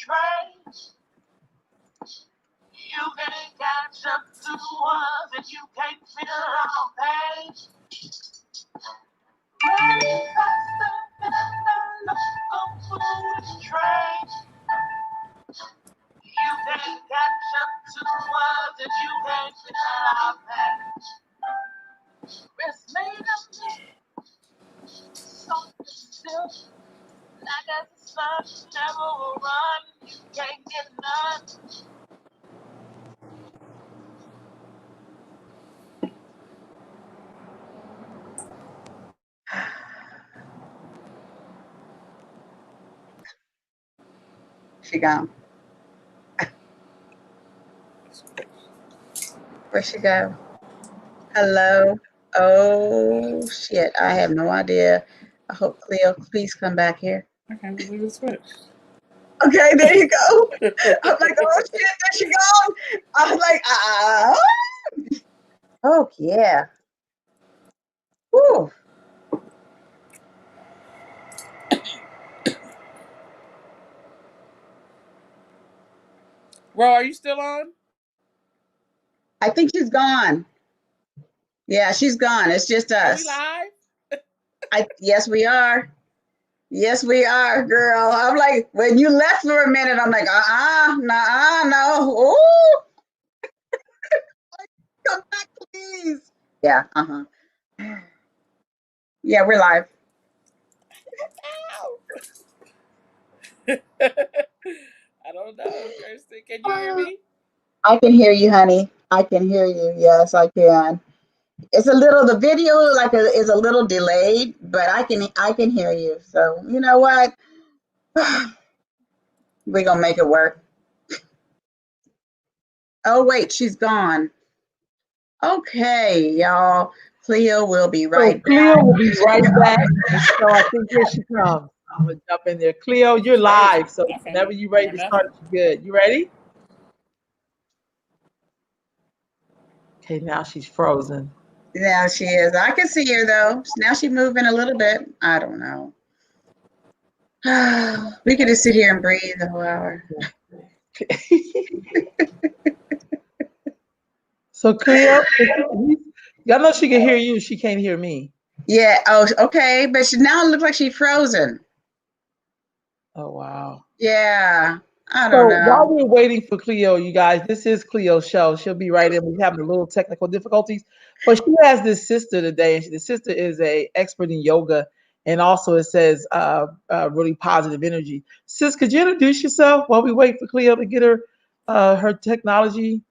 You can't catch up to us and you can't feel our pain. Running faster than the local food train. You can't catch up to us and you can't feel our pain. It's made of me, soft and still, like as the sun never will run. You can't get none. She gone. Where'd she go? Hello? Oh, shit. I have no idea. I hope Cleo, please come back here. I can't believe it switched. Okay, there you go. I'm like, oh, shit, there she gone. I was like, oh, yeah. Whew. Ro, are you still on? I think she's gone. Yeah, she's gone. It's just us. Are we live? Yes, we are. Yes, we are, girl. I'm like, when you left for a minute, I'm like, no. Ooh. Come back, please. Yeah, Yeah, we're live. I don't know, Kirsten. Can you hear me? I can hear you, honey. I can hear you. Yes, I can. It's a little, the video is a little delayed, but I can hear you. So you know what? We're gonna make it work. Oh wait, she's gone. Okay, y'all. Cleo will be right back. Cleo will be right back. So I think here she comes. I'm gonna jump in there. Cleo, you're live. So whenever you're ready to start, you're good. You ready? Okay, now she's frozen. Now she is. I can see her though. Now she's moving a little bit. I don't know. We could just sit here and breathe the whole hour. So Cleo, y'all know she can hear you. She can't hear me. Yeah. Oh, okay. But now it looks like she's frozen. Oh wow. Yeah. I don't know. While we're waiting for Cleo, you guys, this is Cleo's show. She'll be right in. We're having a little technical difficulties, but she has this sister today. The sister is a expert in yoga, and also it says really positive energy. Sis, could you introduce yourself while we wait for Cleo to get her technology?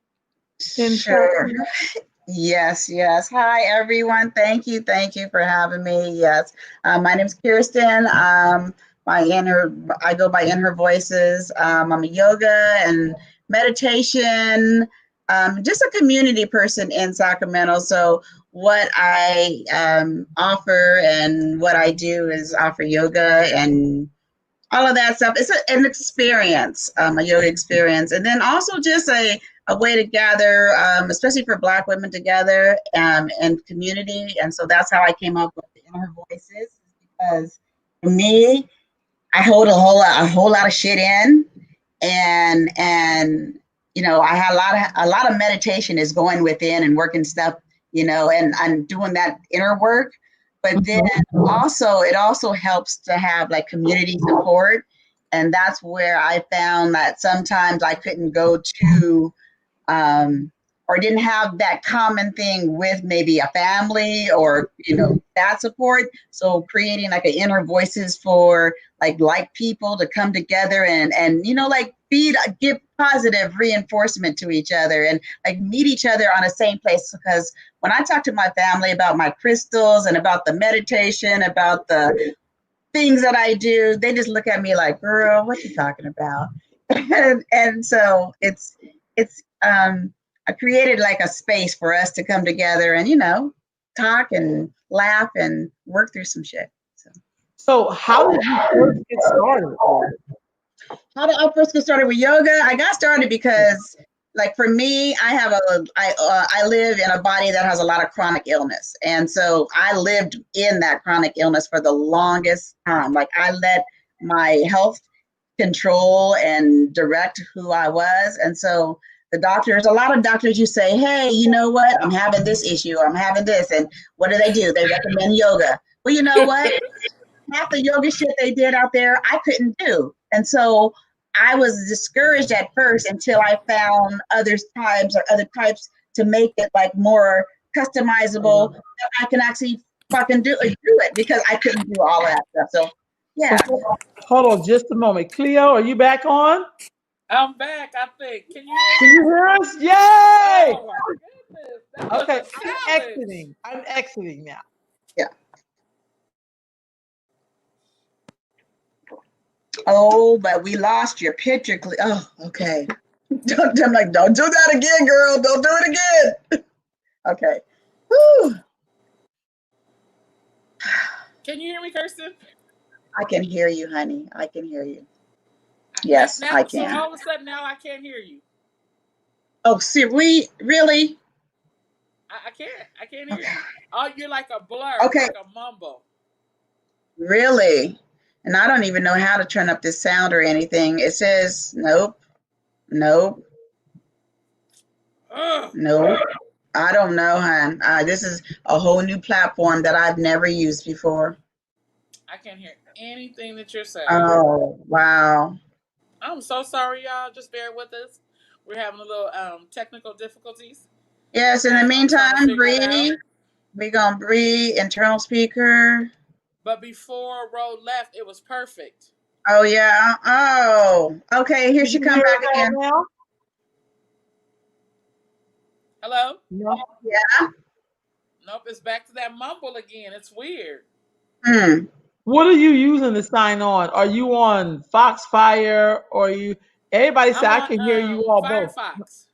Sure. Yes. Hi, everyone. Thank you for having me. Yes. My name is Kirsten. I go by In Her Voices. I'm a yoga and meditation, just a community person in Sacramento. So what I offer and what I do is offer yoga and all of that stuff. It's an experience, a yoga experience, and then also just a way to gather, especially for Black women together and community. And so that's how I came up with the Inner Voices, because for me, I hold a whole lot of shit in, and you know, I had a lot of meditation is going within and working stuff, you know, and I'm doing that inner work. But then also, it also helps to have like community support. And that's where I found that sometimes I couldn't go to, or didn't have that common thing with maybe a family or, you know, that support. So creating like an Inner Voices for like people to come together and, you know, like give positive reinforcement to each other and like meet each other on the same place. Because when I talk to my family about my crystals and about the meditation, about the things that I do, they just look at me like, girl, what you talking about? and so I created like a space for us to come together and, you know, talk and laugh and work through some shit. So how did you first get started? How did I first get started with yoga? I got started because, like, for me, I live in a body that has a lot of chronic illness. And so I lived in that chronic illness for the longest time. Like, I let my health control and direct who I was. And so a lot of doctors, you say, hey, you know what? I'm having this issue. I'm having this. And what do? They recommend yoga. Well, you know what? Half the yoga shit they did out there, I couldn't do. And so I was discouraged at first until I found other types to make it like more customizable that I can actually fucking do it because I couldn't do all of that stuff. So yeah. Hold on just a moment. Cleo, are you back on? I'm back, I think. Can you Can hear me? you hear us? Yay! Oh my goodness. That was Okay, a challenge. I'm exiting now. Yeah. Oh, but we lost your picture. Oh, okay. I'm like, don't do that again, girl. Don't do it again. Okay. Whew. Can you hear me, Kirsten? I can hear you, honey. I can hear you. Yes, I So can. all of a sudden now I can't hear you. Oh, see, really? I can't. I can't hear Okay. you. Oh, you're like a blur, Okay. like a mumble. Really? And I don't even know how to turn up this sound or anything. It says nope. Ugh. Nope. I don't know, hon. This is a whole new platform that I've never used before. I can't hear anything that you're saying. Oh, wow. I'm so sorry, y'all. Just bear with us. We're having a little technical difficulties. Yes, in the meantime, breathe. We're going to breathe, internal speaker. But before Road left, it was perfect. Oh, yeah. Oh, okay. Here she come back again. Now? Hello? No. Yeah. Nope, it's back to that mumble again. It's weird. What are you using to sign on? Are you on Foxfire or are you? Everybody say I can hear you all both. Firefox.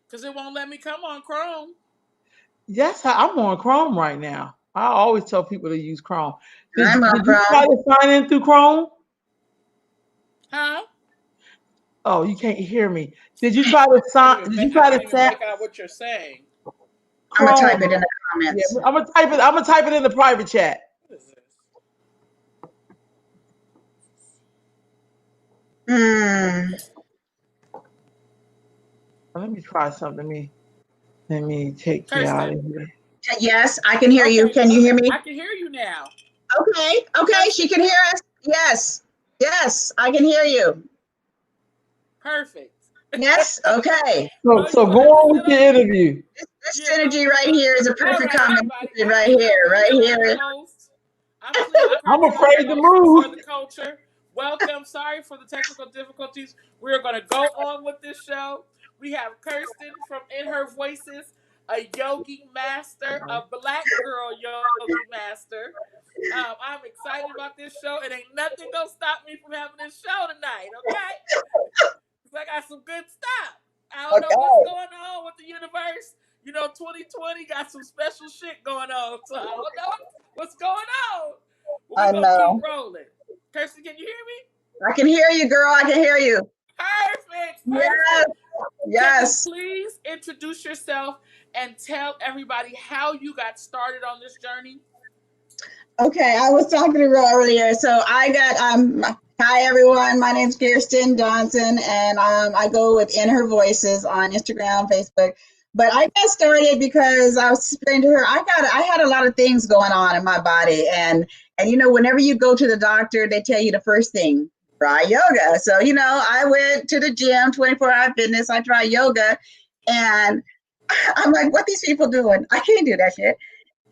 Because it won't let me come on Chrome. Yes, I'm on Chrome right now. I always tell people to use Chrome. Did I'm on you Chrome. try to sign in through Chrome? Huh? Oh, you can't hear me. Did you try to sign? Did you try I to can't even make out what you're saying. I'm going to type it in the comments. Yeah, I'm gonna type it in the private chat. What is this? Let me try something. Let me take you out of here. Yes, I can hear you. Can you hear me? I can hear you now. Okay, she can hear us. Yes, I can hear you. Perfect. Yes, okay. So go on with the interview. This synergy right here is a perfect combination right here. I'm Cleo Cartel, I'm afraid to move. For the culture. Welcome. Sorry for the technical difficulties. We're going to go on with this show. We have Kirsten from In Her Voices, a yogi master, a black girl yogi master. I'm excited about this show. It ain't nothing going to stop me from having this show tonight, okay? Because I got some good stuff. I don't know what's going on with the universe. 2020 got some special shit going on, so I don't know what's going on. But we're going to keep rolling. Kirsten, can you hear me? I can hear you, girl. I can hear you. Perfect. Yes. Can you please introduce yourself and tell everybody how you got started on this journey? Okay, I was talking to her earlier. So I got hi everyone. My name's Kirsten Johnson, and I go with In Her Voices on Instagram, Facebook. But I got started because I was explaining to her I had a lot of things going on in my body, and whenever you go to the doctor, they tell you the first thing, try yoga. So I went to the gym, 24-hour fitness. I tried yoga, and I'm like, what these people doing? I can't do that shit.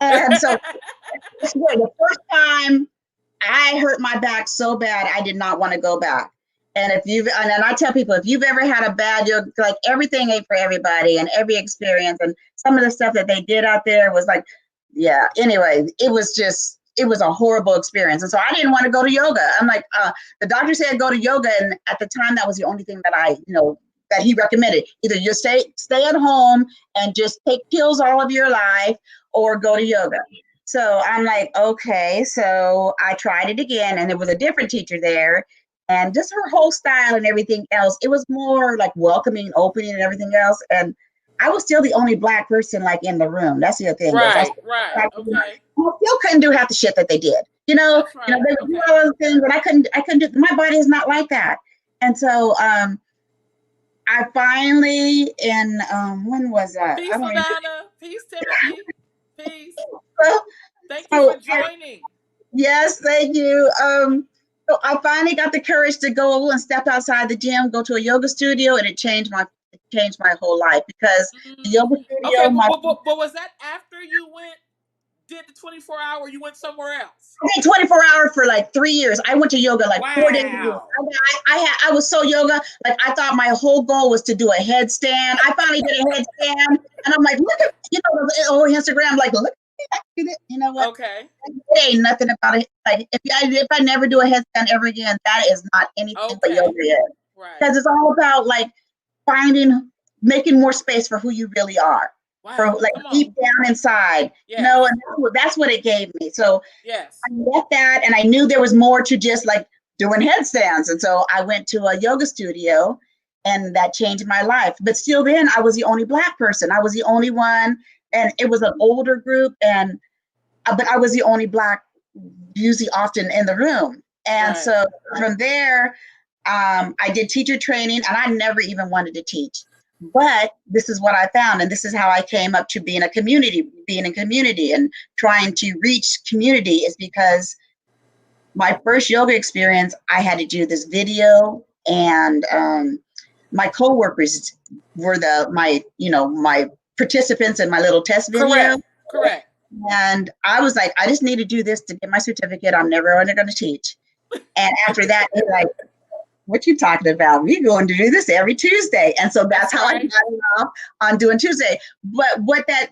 And so the first time I hurt my back so bad, I did not want to go back. And and I tell people, if you've ever had a bad yoga, like everything ain't for everybody and every experience. And some of the stuff that they did out there was like, yeah, anyway, it was a horrible experience. And so I didn't want to go to yoga. I'm like, the doctor said go to yoga. And at the time, that was the only thing that that he recommended. Either you stay at home and just take pills all of your life or go to yoga. So I'm like, okay. So I tried it again, and there was a different teacher there, and just her whole style and everything else. It was more like welcoming, opening, and everything else. And I was still the only Black person like in the room. That's the other thing. Right. Okay. I still couldn't do half the shit that they did. That's they right. would do Okay. all those things, but I couldn't do. My body is not like that. And so I finally in when was that? I Peace, don't even Ladonna. Peace, Timothy. Peace. know. Thank you for So joining. yes, thank you. So I finally got the courage to go and step outside the gym, go to a yoga studio, and it changed my whole life because the yoga Okay, studio, my but was that after you did the 24-hour? You went somewhere else? I did 24 hours for like 3 years. I went to yoga like 4 days a week. Wow. I was so yoga, like I thought my whole goal was to do a headstand. I finally did a headstand, and I'm like, look at oh Instagram, like look at it. You know what? Okay. It ain't nothing about it. Like if I never do a headstand ever again, that is not anything but yoga Okay. is. Right. Because it's all about like making more space for who you really are, for Wow. like Come on. deep down inside, Yes. and that's what it gave me. So Yes. I left that, and I knew there was more to just like doing headstands, and so I went to a yoga studio, and that changed my life. But still, then I was the only Black person. I was the only one, and it was an older group, and but I was the only Black usually often in the room. And Right. so from there, I did teacher training, and I never even wanted to teach. But this is what I found, and this is how I came up to being in community and trying to reach community is because my first yoga experience, I had to do this video, and my coworkers were my participants in my little test video. Correct. Correct. And I was like, I just need to do this to get my certificate. I'm never going to teach. And after that, they're like, what you talking about? We're going to do this every Tuesday. And so that's how I right. started off on doing Tuesday. But what that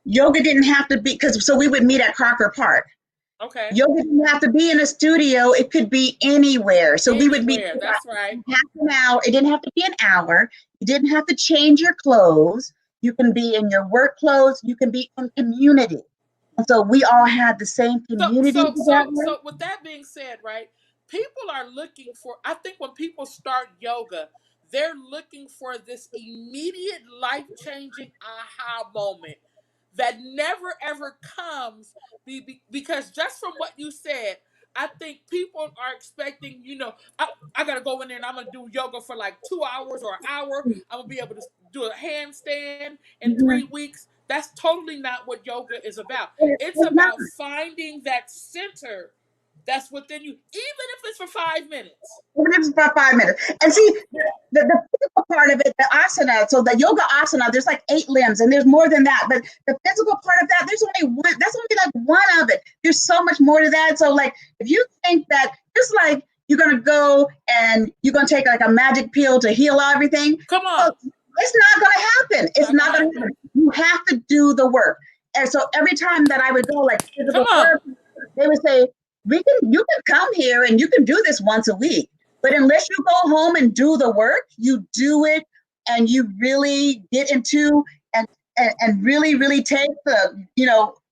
yoga didn't have to be, because so we would meet at Crocker Park. Okay. Yoga didn't have to be in a studio. It could be anywhere. So we would meet Anywhere. That's right. half an hour. It didn't have to be an hour. You didn't have to change your clothes. You can be in your work clothes. You can be in community. And so we all had the same community together. So with that being said, right, people are looking for, I think when people start yoga, they're looking for this immediate life-changing aha moment that never ever comes because just from what you said, I think people are expecting, I gotta go in there and I'm gonna do yoga for like 2 hours or an hour. I'm gonna be able to do a handstand in Mhm. 3 weeks. That's totally not what yoga is about. It's It's not. about finding that center that's within you, even if it's for 5 minutes. Even if it's about 5 minutes. And Come on. see, the physical part of it, the asana, so the yoga asana, there's like 8 limbs and there's more than that. But the physical part of that, there's only one, that's only like one of it. There's so much more to that. So like if you think that just like you're gonna go and you're gonna take like a magic pill to heal everything, Come well, on. it's not gonna happen. It's not gonna happen. You have to do the work. And so every time that I would go like Come physical on. therapy, they would say, you can come here and you can do this once a week. But unless you go home and do the work, you do it and you really get into and really, really take the,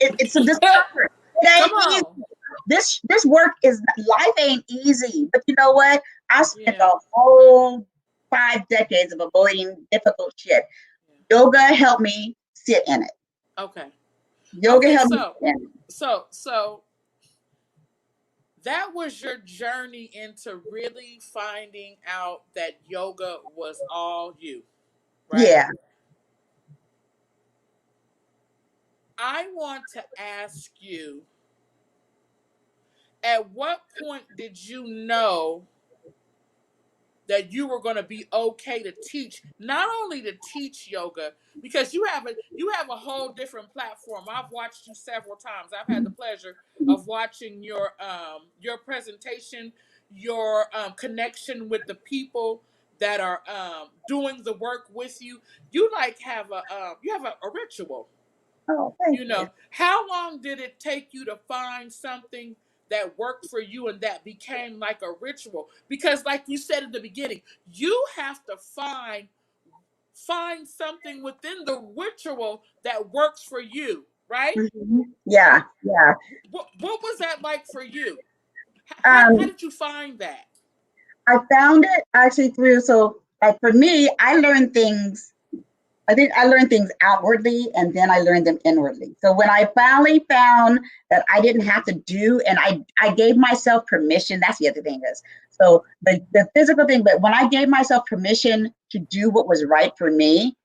it's a discomfort. It Come ain't easy. on. This work is life ain't easy. But you know what? I spent Yeah. a whole 5 decades of avoiding difficult shit. Yoga helped me sit in it. Okay. Yoga Okay, helped me sit in it. so that was your journey into really finding out that yoga was all you, right? Yeah. I want to ask you, at what point did you know that you were going to be okay to teach, not only to teach yoga, because you have a whole different platform. I've watched you several times. I've had the pleasure of watching your presentation, your connection with the people that are doing the work with you. You like have a ritual. Oh, thank you. How long did it take you to find something that worked for you and that became like a ritual? Because like you said in the beginning, you have to find something within the ritual that works for you, right? Yeah, yeah. What was that like for you? How Um, did you find that? I found it actually through, so like for me, I learned things I think I learned things outwardly and then I learned them inwardly. So when I finally found that I didn't have to do, and I gave myself permission, that's the other thing is. So the physical thing, but when I gave myself permission to do what was right for me,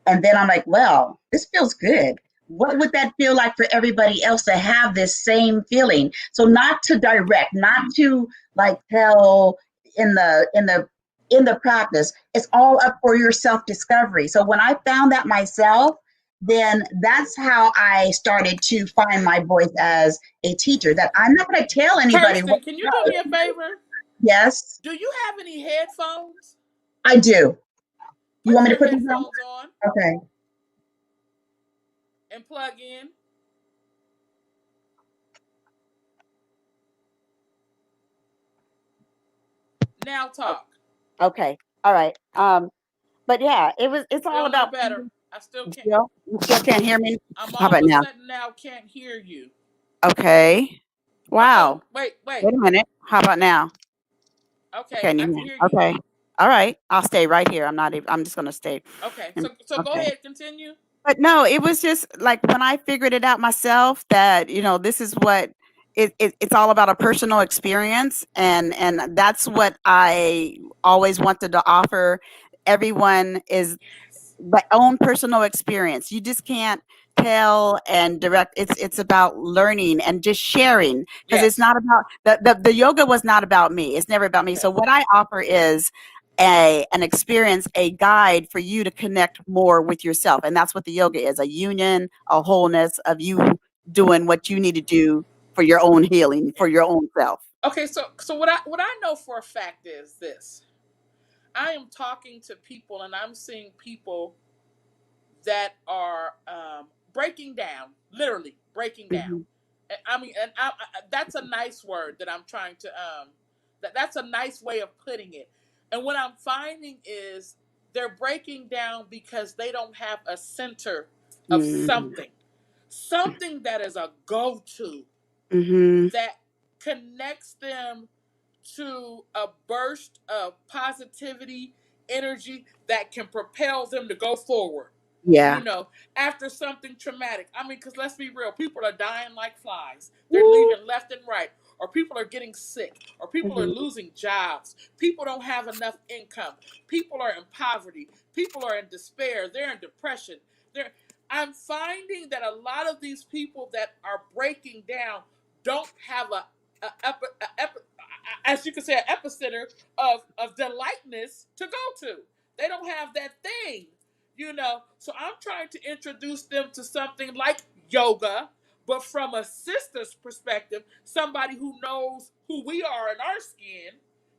and then I'm like, well, this feels good. What would that feel like for everybody else to have this same feeling? So not to direct, not to like tell in the practice. It's all up for your self-discovery. So when I found that myself, then that's how I started to find my voice as a teacher. That I'm not going to tell anybody what. Kirsten, can you do me a favor? Yes, Do you have any headphones? I do. You Put want me to your put these on? headphones on Okay. and plug in. Now talk. Okay. All right. But yeah, it's all Feel a little about better. I still you can't. still, you still can't hear me. I'm How all about of a now? sudden now can't hear you. Okay. Uh-oh. Wow. Wait. Wait a minute. How about now? Okay, Can I you can hear? hear you. Okay. All right. I'll stay right here. I'm not even, I'm just gonna stay. Okay, And, so go okay. ahead, continue. But no, it was just like when I figured it out myself that, this is what it's all about, a personal experience, and that's what I always wanted to offer everyone is Yes. my own personal experience. You just can't tell and direct. It's about learning and just sharing, because it's Yes. not about the yoga was not about me. It's never about me. Okay. So what I offer is an experience, a guide for you to connect more with yourself. And that's what the yoga is, a union, a wholeness of you doing what you need to do for your own healing, Yeah. for your own self. Okay, so what I know for a fact is this. I am talking to people and I'm seeing people that are breaking down, literally breaking down. Hmm. I mean, and that's a nice word that I'm trying to that's a nice way of putting it. And what I'm finding is they're breaking down because they don't have a center of Hmm. something that is a go-to Hmm. that connects them to a burst of positivity, energy that can propel them to go forward. You Yeah. know, after something traumatic. I mean, because let's be real, people are dying like flies. They're Woo. leaving left and right, or people are getting sick, or people are Hmm. losing jobs. People don't have enough income. People are in poverty. People are in despair. They're in depression. They're, I'm finding that a lot of these people that are breaking down don't have as you could say, an epicenter of delightness to go to. They don't have that thing, you know. So I'm trying to introduce them to something like yoga, but from a sister's perspective, somebody who knows who we are in our skin,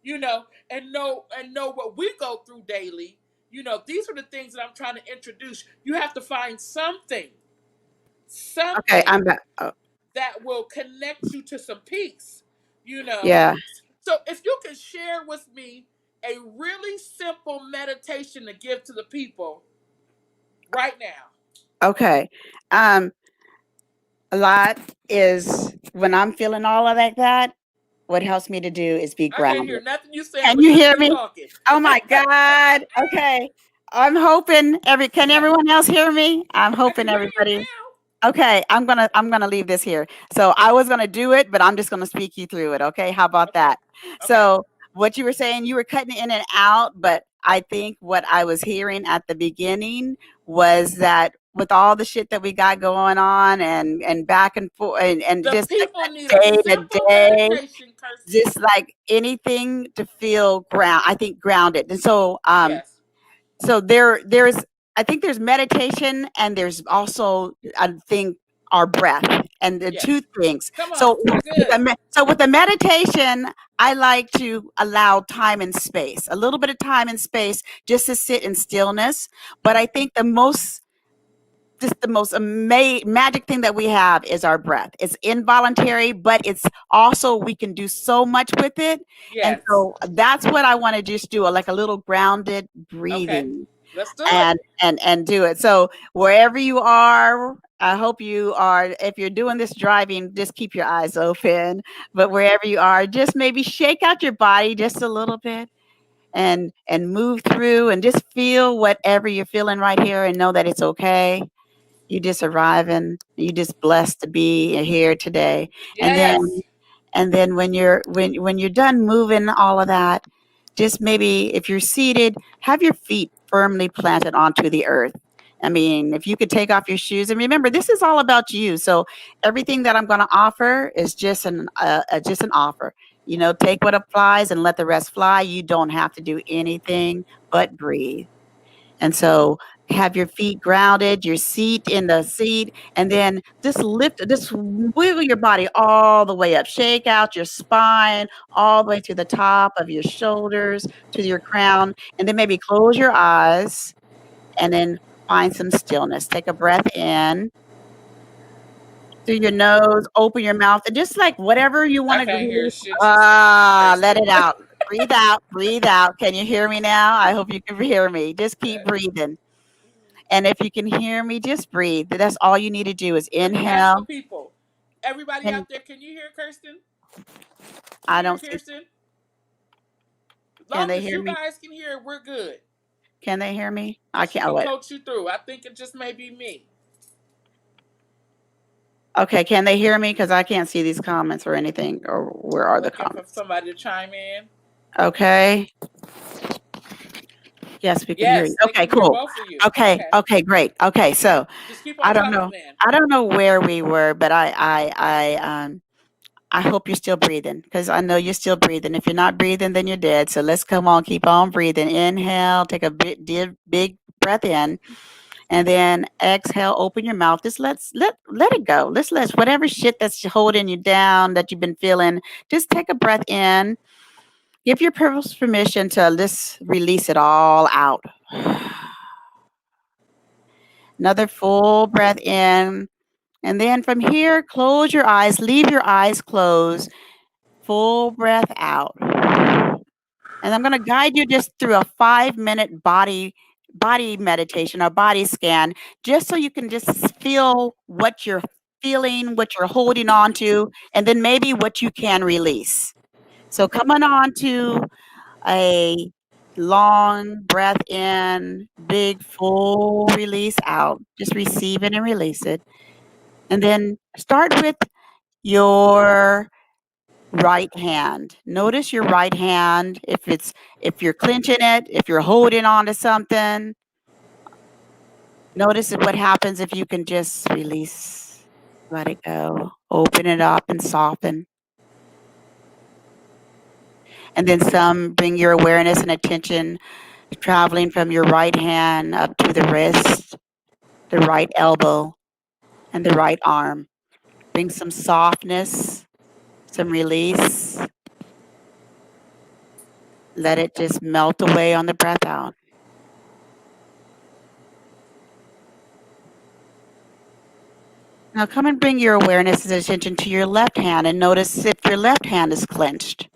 you know, and know what we go through daily. You know, these are the things that I'm trying to introduce. You have to find Okay, something I'm back. Oh, that will connect you to some peace, you know. yeah. So if you can share with me a really simple meditation to give to the people right now. Okay. Um, a lot is when I'm feeling all of like that, what helps me to do is be I can't hear grounded. nothing you saying, Can but you just hear keep me? talking. Oh my God. Okay. I'm hoping can everyone else hear me? I'm I can hoping hear you everybody. now. Okay, I'm gonna leave this here. So I was gonna do it, but I'm just gonna speak you through it. Okay, how about Okay. that? Okay. So what you were saying, you were cutting in and out, but I think what I was hearing at the beginning was that with all the shit that we got going on and back and forth and The just like people need a a day to simple day, meditation, Kirsten. just like anything to feel I think grounded. And so Yes. there's I think there's meditation and there's also I think our breath and the two Yes. things. Come on. So Talk good. with the meditation, I like to allow time and space, a little bit of time and space just to sit in stillness. But I think the most magic thing that we have is our breath. It's involuntary, but it's also we can do so much with it. And Yes. so that's what I want to just do, like a little grounded Okay. breathing Let's do it. and do it. So wherever you are, I hope you are, if you're doing this driving, just keep your eyes open. But wherever you are, just maybe shake out your body just a little bit and move through and just feel whatever you're feeling right here and know that it's okay. You just arriving. You just blessed to be here today. And Yes. then when you're done moving all of that, just maybe if you're seated, have your feet firmly planted onto the earth. I mean, if you could take off your shoes, and remember, this is all about you. So everything that I'm going to offer is just an offer. You know, take what applies and let the rest fly. You don't have to do anything but breathe. And so have your feet grounded, your seat in the seat, and then just wiggle your body all the way up. Shake out your spine all the way to the top of your shoulders, to your crown, and then maybe close your eyes and then find some stillness. Take a breath in through your nose, open your mouth, and just like whatever you want I to can't hear release. shit you saying, Let Kirsten. it out. Breathe out. Breathe out. Can you hear me now? I hope you can hear me. Just keep breathing. And if you can hear me, just breathe. That's all you need to do is Let me ask the inhale. people. Everybody And out there, can you hear Kirsten? You I hear don't see. Kirsten? As Can long they as hear you me? guys can hear, we're good. Can they hear me? I And she can't. Oh, can wait. coach you through. I think it just may be me. Okay. Can they hear me? Because I can't see these comments or anything. Or where are the Looking for comments? somebody to chime in. Okay. Yes, we can hear you. Yes, they Okay. can hear Cool. both of you. Okay. Okay. Okay. Great. Okay. So Just keep I on don't talking know. then. I don't know where we were, but I hope you're still breathing because I know you're still breathing. If you're not breathing, then you're dead. So let's come on, keep on breathing. Inhale, take a big breath in, and then exhale. Open your mouth. Just let it go. Let whatever shit that's holding you down that you've been feeling. Just take a breath in. Give your permission to just release it all out. Another full breath in. And then from here, close your eyes. Leave your eyes closed. Full breath out. And I'm going to guide you just through a 5-minute body meditation or body scan, just so you can just feel what you're feeling, what you're holding on to, and then maybe what you can release. So coming on to a long breath in, big full release out. Just receive it and release it. And then start with your right hand. Notice your right hand. If you're clenching it, if you're holding on to something, notice what happens if you can just release, let it go, open it up and soften. And then some bring your awareness and attention traveling from your right hand up to the wrist, the right elbow, and the right arm. Bring some softness, some release. Let it just melt away on the breath out. Now come and bring your awareness and attention to your left hand and notice if your left hand is clenched.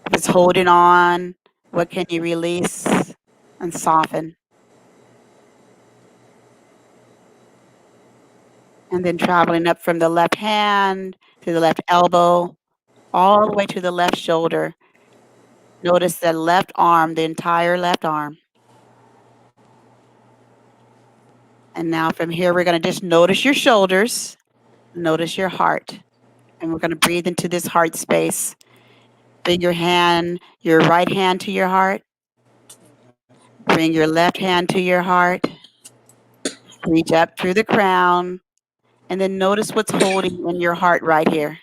If it's holding on, what can you release and soften? And then traveling up from the left hand to the left elbow, all the way to the left shoulder. Notice the left arm, the entire left arm. And now from here, we're going to just notice your shoulders, notice your heart. And we're going to breathe into this heart space. Bring your right hand to your heart. Bring your left hand to your heart. Reach up through the crown. And then notice what's holding in your heart right here.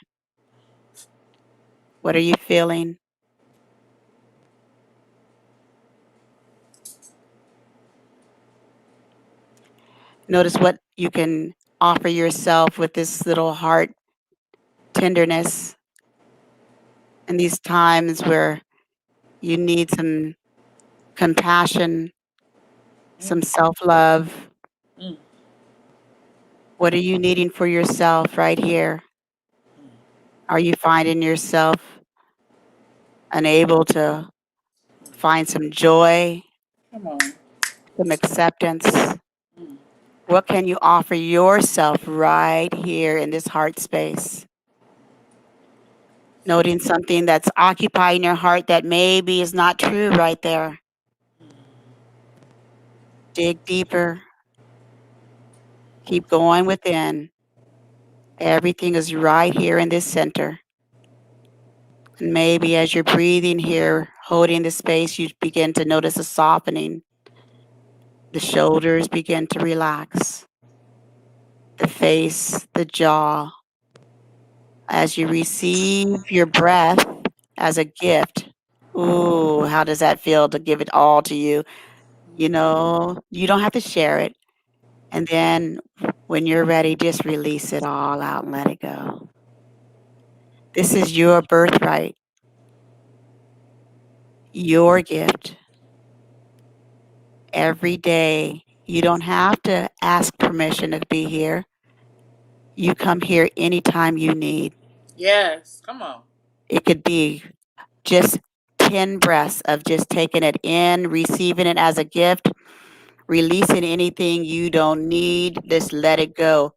What are you feeling? Notice what you can offer yourself with this little heart tenderness in these times where you need some compassion, some self love. Mm. What are you needing for yourself right here? Are you finding yourself unable to find some joy, Come on. some acceptance? Mm. What can you offer yourself right here in this heart space? Noting something that's occupying your heart that maybe is not true right there. Dig deeper. Keep going within. Everything is right here in this center. And maybe as you're breathing here, holding the space, you begin to notice a softening. The shoulders begin to relax. The face, the jaw. As you receive your breath as a gift. Ooh, how does that feel to give it all to you? You know, you don't have to share it. And then when you're ready, just release it all out and let it go. This is your birthright, your gift. Every day, you don't have to ask permission to be here. You come here anytime you need. Yes, come on. It could be just 10 breaths of just taking it in, receiving it as a gift, releasing anything you don't need, just let it go.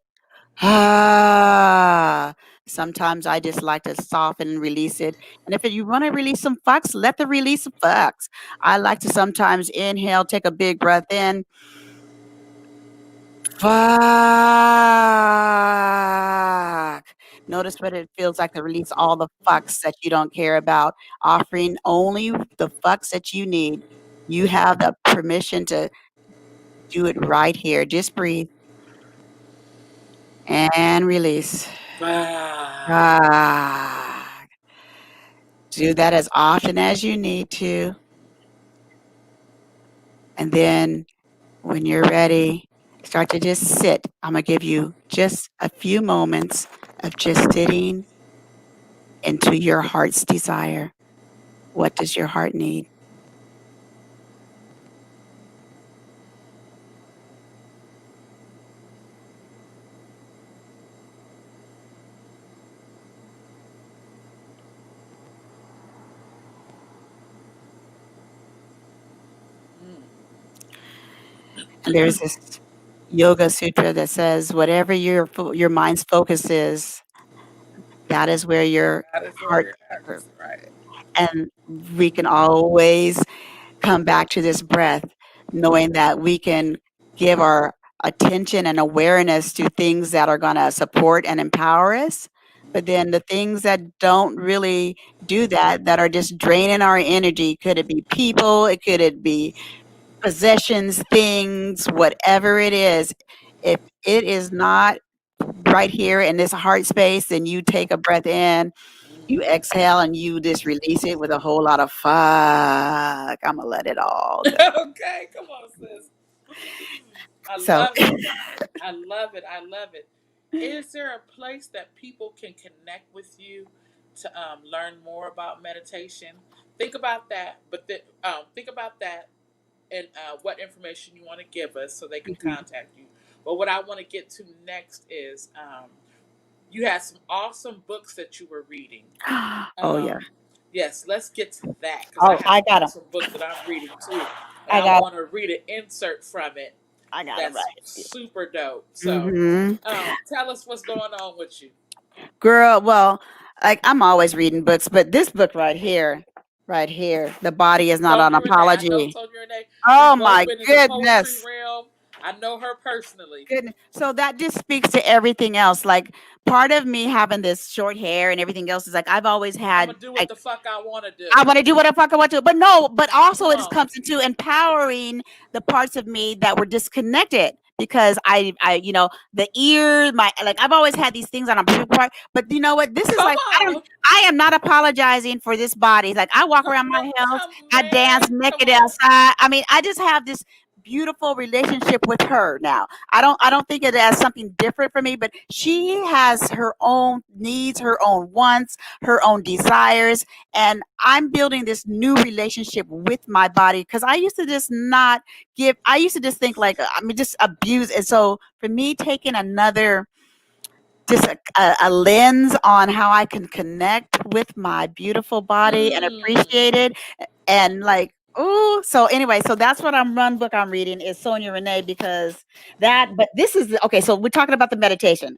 Ah, sometimes I just like to soften and release it. And if you want to release some fucks, let the release some fucks. I like to sometimes inhale, take a big breath in. Fuck. Notice what it feels like to release all the fucks that you don't care about, offering only the fucks that you need. You have the permission to do it right here. Just breathe and release. Ah. Ah. Do that as often as you need to. And then when you're ready, start to just sit. I'm going to give you just a few moments of just sitting into your heart's desire. What does your heart need? And there's this yoga sutra that says, whatever your mind's focus is, that is where your That is where heart. your heart is, right? And we can always come back to this breath, knowing that we can give our attention and awareness to things that are going to support and empower us. But then the things that don't really do that, that are just draining our energy, could it be people, could it be possessions, things, whatever it is, if it is not right here in this heart space, then you take a breath in, you exhale, and you just release it with a whole lot of fuck. I'm gonna let it all go. Okay, come on, sis. I So, love it. I love it. I love it. Is there a place that people can connect with you to learn more about meditation? Think about that, but think about that and what information you want to give us so they can contact you. But what I want to get to next is you had some awesome books that you were reading. oh yeah. Yes, let's get to that because I Oh, have I an got them. awesome book that I'm reading too, and I I got. want to read an insert from it I got them that's right. super dope. So, Hmm. tell us what's going on with you. Girl, well, like I'm always reading books, but this book right here, The Body is Not an Sonia Renee, I know Apology. Sonia Renee. We Oh both my been in the poetry goodness. realm. I know her personally. Goodness. So that just speaks to everything else. Like part of me having this short hair and everything else is like I've always I'm had gonna do what the fuck I want to I do. want to do what the fuck I want to, but no, but also Come it just on. comes into empowering the parts of me that were disconnected because the ears, my like I've always had these things on a part, but you know what? This is Come like on. I am not apologizing for this body. Like I walk around my house, I dance Man, come naked on. outside. I mean, I just have this beautiful relationship with her now. I don't think it as something different for me, but she has her own needs, her own wants, her own desires, and I'm building this new relationship with my body because I used to just not give. I used to just think like I mean just abuse. And so for me, taking another just a lens on how I can connect with my beautiful body and Mm. appreciate it, and like Ooh, so anyway, so that's what one book I'm reading is Sonia Renee because that, but this is okay. So we're talking about the meditation.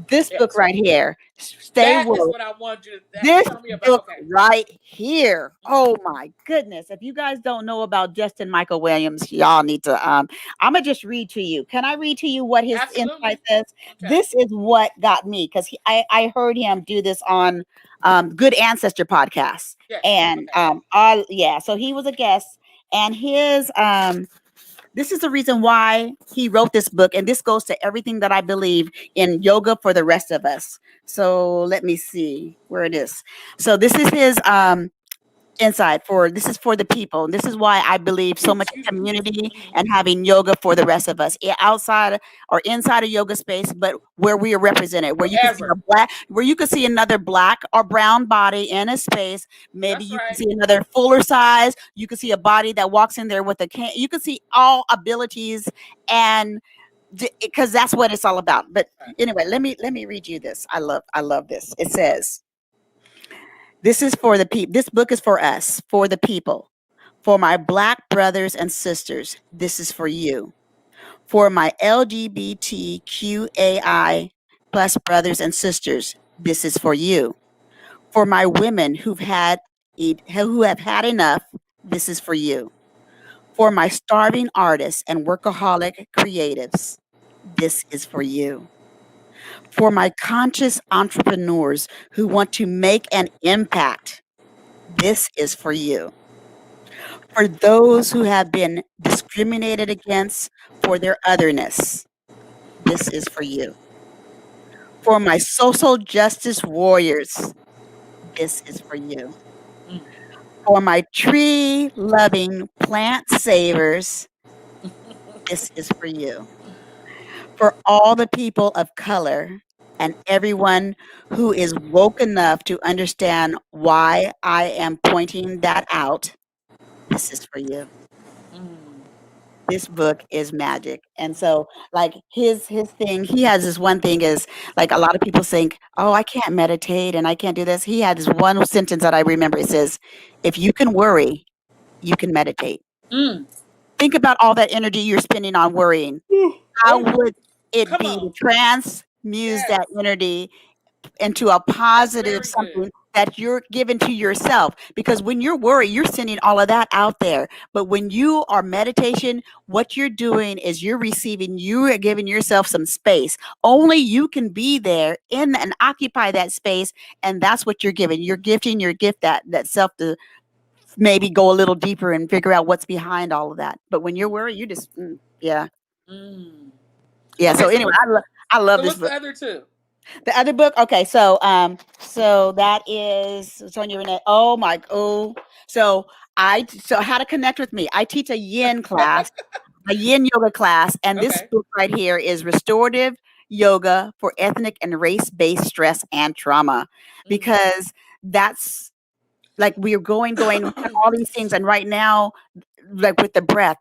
This book Yes. right here, Stay That is Woke. what I want you to This tell me about. book Okay. right here. Mhm. Oh my goodness. If you guys don't know about Justin Michael Williams, y'all need to I'm gonna just read to you. Can I read to you what his insight Absolutely. says? Okay. This is what got me because I heard him do this on Good Ancestor podcast. Yes. And Okay. yeah, so he was a guest and his this is the reason why he wrote this book, and this goes to everything that I believe in yoga for the rest of us. So let me see where it is. So this is his insight for this is for the people. And this is why I believe so much in Excuse me. community Mhm. and having yoga for the rest of us. Outside or inside a yoga space, but where we are represented, where you can see a Wherever. black, where you can see another black or brown body in a space. Maybe That's you can right. see another fuller size. You can see a body that walks in there with a can. You can see all abilities and because that's what it's all about. But Right. anyway, let me read you this. I love this. It says, "This is for the people. This book is for us, for the people, for my black brothers and sisters. This is for you. For my LGBTQAI plus brothers and sisters. This is for you. For my women who have had enough. This is for you. For my starving artists and workaholic creatives. This is for you. For my conscious entrepreneurs who want to make an impact, this is for you. For those who have been discriminated against for their otherness, this is for you. For my social justice warriors, this is for you. Mm. For my tree loving plant savers, this is for you. For all the people of color and everyone who is woke enough to understand why I am pointing that out, this is for you. Mm. This book is magic. And so like his thing, he has this one thing is like a lot of people think, "Oh, I can't meditate and I can't do this." He had this one sentence that I remember. It says, "If you can worry, you can meditate." Mm. Think about all that energy you're spending on worrying. How Oh, would it come be to on. transmuse Yes. that energy into a That's positive very good. something that you're giving to yourself? Because when you're worried, you're sending all of that out there. But when you are meditation, what you're doing is you're receiving, you are giving yourself some space. Only you can be there in and occupy that space. And that's what you're giving. You're gifting your gift that self to maybe go a little deeper and figure out what's behind all of that. But when you're worried, you just, yeah. Mm. Yeah. Okay, So anyway, I love so this what's the book. other two? The other book, okay, so that is Sonia Renee. Oh my, oh, so how to connect with me. I teach a yin class, a yin yoga class, and this Okay. book right here is Restorative Yoga for Ethnic and Race-Based Stress and Trauma, Mm. because that's like we're going we have all these things, and right now like with the breath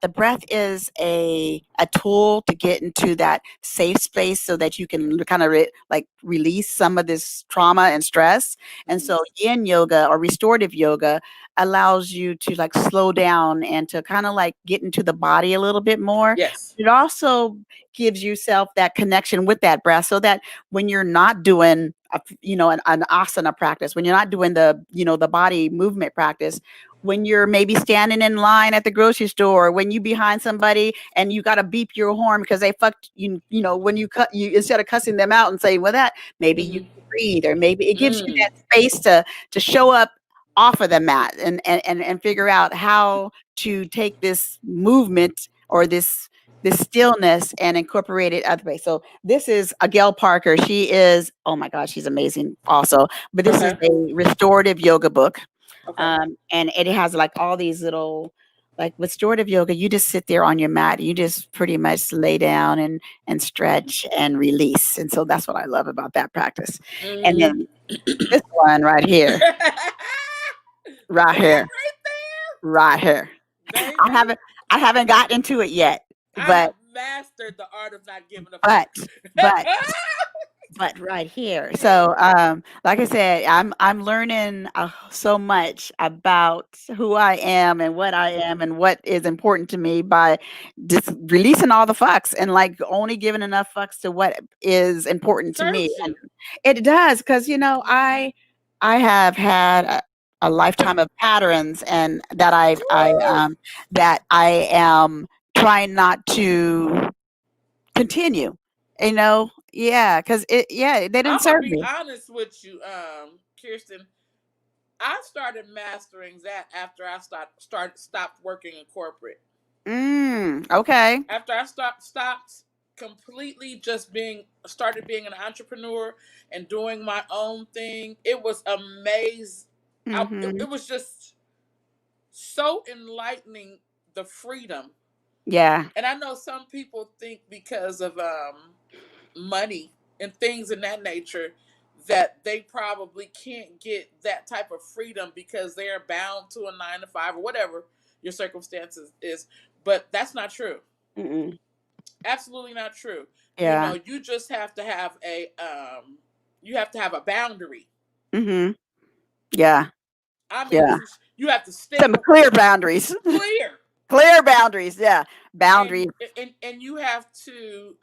is a tool to get into that safe space so that you can kind of like release some of this trauma and stress. And Mm. so yin yoga or restorative yoga allows you to like slow down and to kind of like get into the body a little bit more. Yes. It also gives yourself that connection with that breath so that when you're not doing an asana practice, when you're not doing the body movement practice, when you're maybe standing in line at the grocery store, when you behind somebody and you got to beep your horn because they fucked when you cut you, instead of cussing them out and saying, well, that maybe you Mm-hmm. can breathe, or maybe it gives you Mm. that space to show up off of the mat and figure out how to take this movement or this stillness and incorporate it other way. So this is Gail Parker. She is, oh my gosh, she's amazing also. But this is Okay. a restorative yoga book. Okay. And it has like all these little, like with restorative yoga, you just sit there on your mat. You just pretty much lay down and stretch and release. And so that's what I love about that practice. And Mm. then this one right here, right That here, right here. right I there, baby. haven't I haven't got into it yet, I but have mastered the art of not giving a but fuck. but but right here. Yeah. So, like I said, I'm learning so much about who I am and what I am and what is important to me by just releasing all the fucks and like only giving enough fucks to what is important to me. Serves And you. it does because I have had a lifetime of patterns and that Woo! that I am trying not to continue. Yeah, because they didn't I'm gonna serve be me. honest with you, Kirsten. I started mastering that after I stopped working in corporate. Okay. After I stopped completely just being started being an entrepreneur and doing my own thing, it was amazing. Mhm. It was just so enlightening, the freedom. Yeah. And I know some people think because of money and things in that nature that they probably can't get that type of freedom because they are bound to a 9 to 5 or whatever your circumstances is. But that's not true. Mm-mm. Absolutely not true. Yeah. You just have to have you have to have a boundary. Mhm. Yeah. I mean, Yeah. you have to stick Some clear boundaries. clear, Clear boundaries. Yeah. and Boundaries. and you have to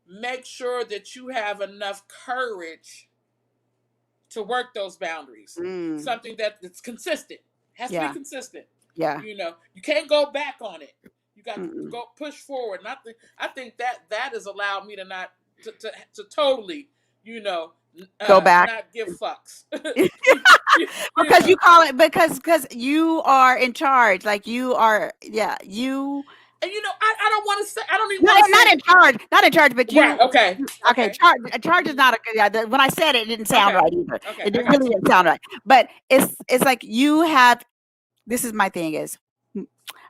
make sure that you have enough courage to work those boundaries. Mm. Something that's consistent. Has to be Yeah. consistent. Yeah. You can't go back on it. You got to Mm-mm. go push forward. And I think that has allowed me to not to totally, you know, Go back. not give fucks. You Because you know, call it because you are in charge. Like you are. Yeah. You. and I don't want to say. I don't even No, want to not say. in charge. Not in charge. But Right. you. Okay. Okay. Okay. Charge is Hmm. not a. Yeah. When I said it, it didn't sound Okay. right either. Okay. It I got really you. didn't sound Okay. right. But it's like you have. This is my thing is.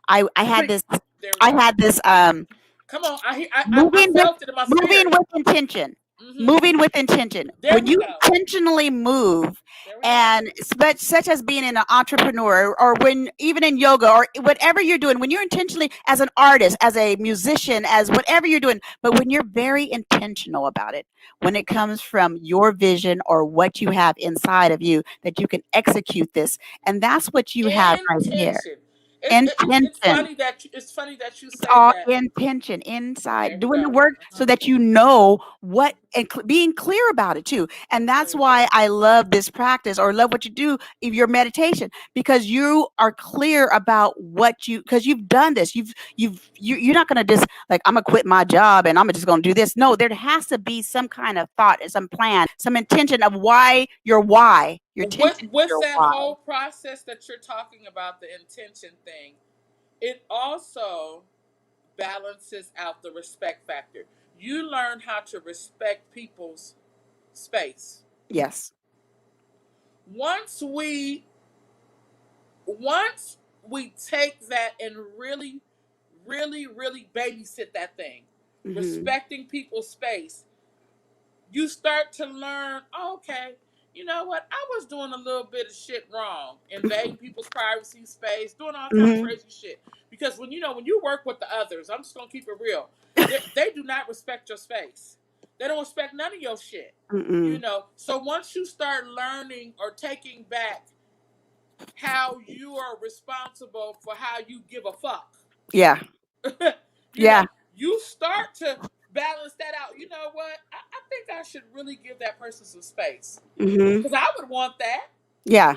I had Complete. this. There we I go. had this. Come on. I Moving with felt it in my moving spirit. with intention. Hmm. Moving with intention. There When we you go. intentionally move, There we go. and such as being an entrepreneur, or when even in yoga, or whatever you're doing, when you're intentionally as an artist, as a musician, as whatever you're doing, but when you're very intentional about it, when it comes from your vision or what you have inside of you, that you can execute this, and that's what you have right here. Intention. Intention. It's funny that you It's say all that. intention There inside, we doing the go. work so Uh-huh. that you know what and being clear about it too. And There that's we go. why I love this practice or love what you do in your meditation because you are clear about what because you've done this. You're not going to just like I'm going to quit my job and I'm just going to do this. No, there has to be some kind of thought and some plan, some intention of why your intention is With your that why. whole process that you're talking about, the intention thing, it also balances out the respect factor. You learn how to respect people's space. Yes. Once we once we take that and really, really, really babysit that thing, Hmm. respecting people's space, you start to learn, oh, okay, you know what? I was doing a little bit of shit wrong, invading people's privacy space, doing all kind of Hmm. crazy shit. Because when you work with the others, I'm just gonna keep it real. They do not respect your space. They don't respect none of your shit. Mm-mm. So once you start learning or taking back how you are responsible for how you give a fuck, Yeah. you Yeah. know, you start to balance that out. You know what? I think I should really give that person some space Hmm. because I would want that. Yeah.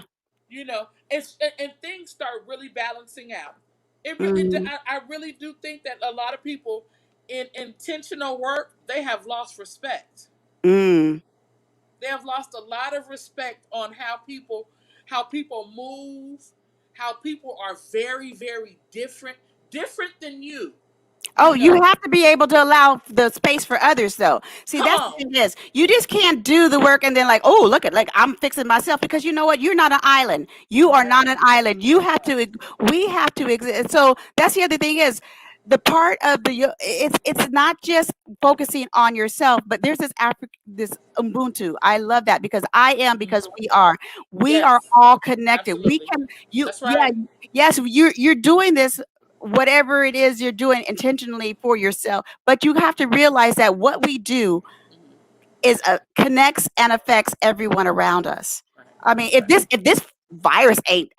And things start really balancing out. Mhm. I really do think that a lot of people in intentional work they have lost respect. Mm. They have lost a lot of respect on how people move, how people are very very different than you. Oh, You you know, have to be able to allow the space for others, though. See, come that's the on, thing is, you just can't do the work and then like, oh, look at like I'm fixing myself because you know what? You're not an island. You are not right? an island. You have to. We have to exist. So that's the other thing is the part of it's not just focusing on yourself, but there's this Ubuntu. I love that because I am because Mhm. we are Yes, all connected. We absolutely. can you That's yeah right. yes you're doing this whatever it is you're doing intentionally for yourself, but you have to realize that what we do, connects and affects everyone around us. Right. I mean, if this virus ain't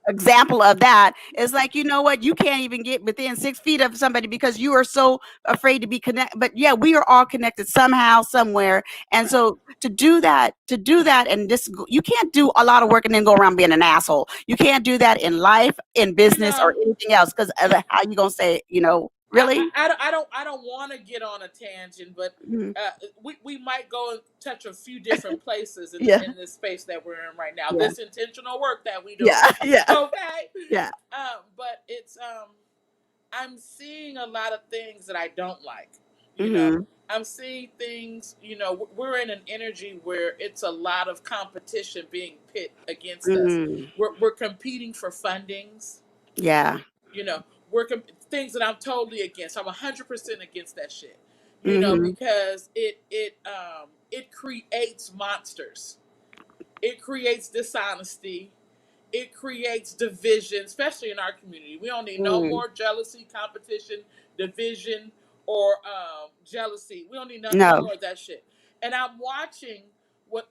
example of that, is like, you know what, you can't even get within 6 feet of somebody because you are so afraid to be connected. But yeah, we are all connected somehow, somewhere. And so to do that and this, you can't do a lot of work and then go around being an asshole. You can't do that in life, in business, or know, anything else, because how you gonna say, really. I don't want to get on a tangent, but Mhm. we might go and touch a few different places Yeah, in this space that we're in right now. yeah, This intentional work that we doing, yeah, yeah, okay? yeah. But it's I'm seeing a lot of things that I don't like. You know, Hmm. I'm seeing things. You know, we're in an energy where it's a lot of competition being pit against us. Mm. We're competing for fundings. Yeah. You know, we're things that I'm totally against. I'm 100% against that shit. You know, Hmm. because it creates monsters. It creates dishonesty. It creates division, especially in our community. We don't need no Mm. more jealousy, competition, division, or jealousy. We don't need no No. more of that shit. And I'm watching with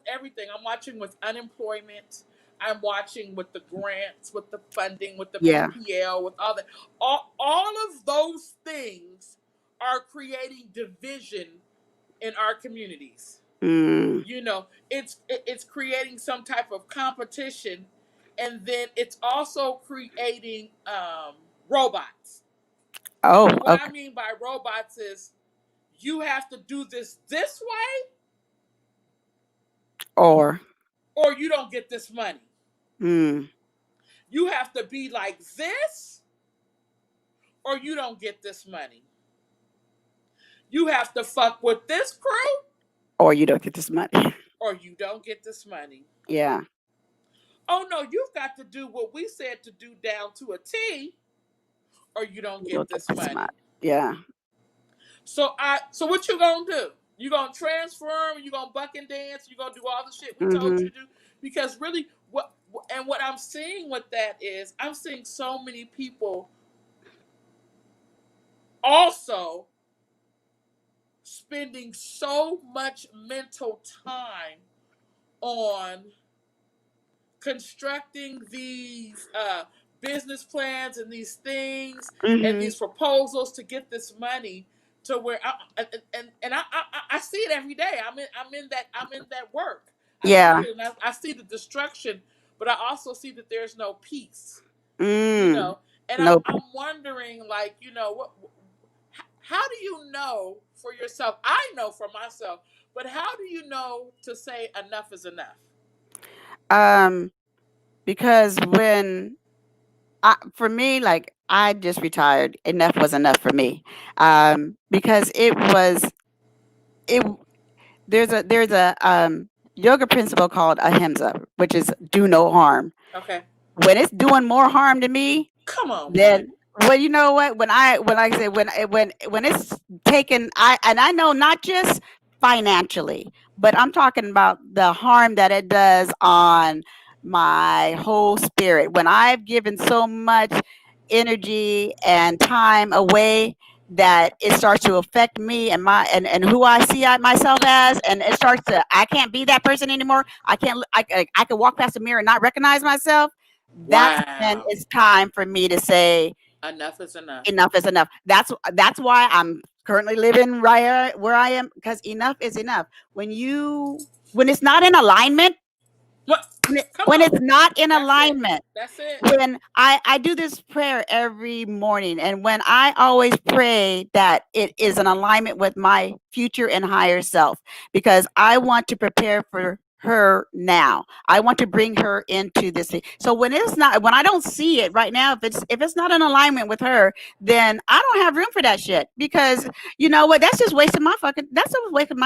everything. I'm watching with unemployment. I'm watching with the grants, with the funding, with the Yeah. PPL, with all that. All of those things are creating division in our communities. Mm. You know, it's creating some type of competition, and then it's also creating robots. Oh, And what I okay. mean by robots is you have to do this way, Or. or you don't get this money. Mm. You have to be like this, or you don't get this money. You have to fuck with this crew, Or you don't get this money. or you don't get this money. Yeah. Oh no, you've got to do what we said to do down to a T, or you don't You get don't get this this money. money. Yeah. So what you gonna do? You gonna transform? You gonna buck and dance? You gonna do all the shit we told you Hmm. to do? Because really, what I'm seeing with that is I'm seeing so many people also spending so much mental time on constructing these business plans and these things and Hmm. these proposals to get this money to where I see it every day. I'm in that work. I see Yeah. it, and I see the destruction, but I also see that there's no peace. You Mm. know, and I'm Nope. I'm wondering, like, how do you know for yourself? I know for myself, but how do you know to say enough is enough? Um, because for me, like, I just retired. Enough was enough for me. Because it. There's a yoga principle called ahimsa, which is do no harm. Okay, When it's doing more harm to me, come on, man. then, well, you know what? When I say when it's taken, I know not just financially, but I'm talking about the harm that it does on my whole spirit. When I've given so much energy and time away, that it starts to affect me and and who I see myself as, and it starts to, I can't be that person anymore. I can't. I can walk past the mirror and not recognize myself. That's when Wow. it's time for me to say Enough is enough. enough is enough. That's why I'm currently living right where I am, because enough is enough. When it's not in alignment, What? Come when on. it's not in That's it. alignment, That's it. when I do this prayer every morning, and when I always pray that it is in alignment with my future and higher self, because I want to prepare for her now. I want to bring her into this thing. So when I don't see it right now, if it's not in alignment with her, then I don't have room for that shit, because you know what? That's just wasting my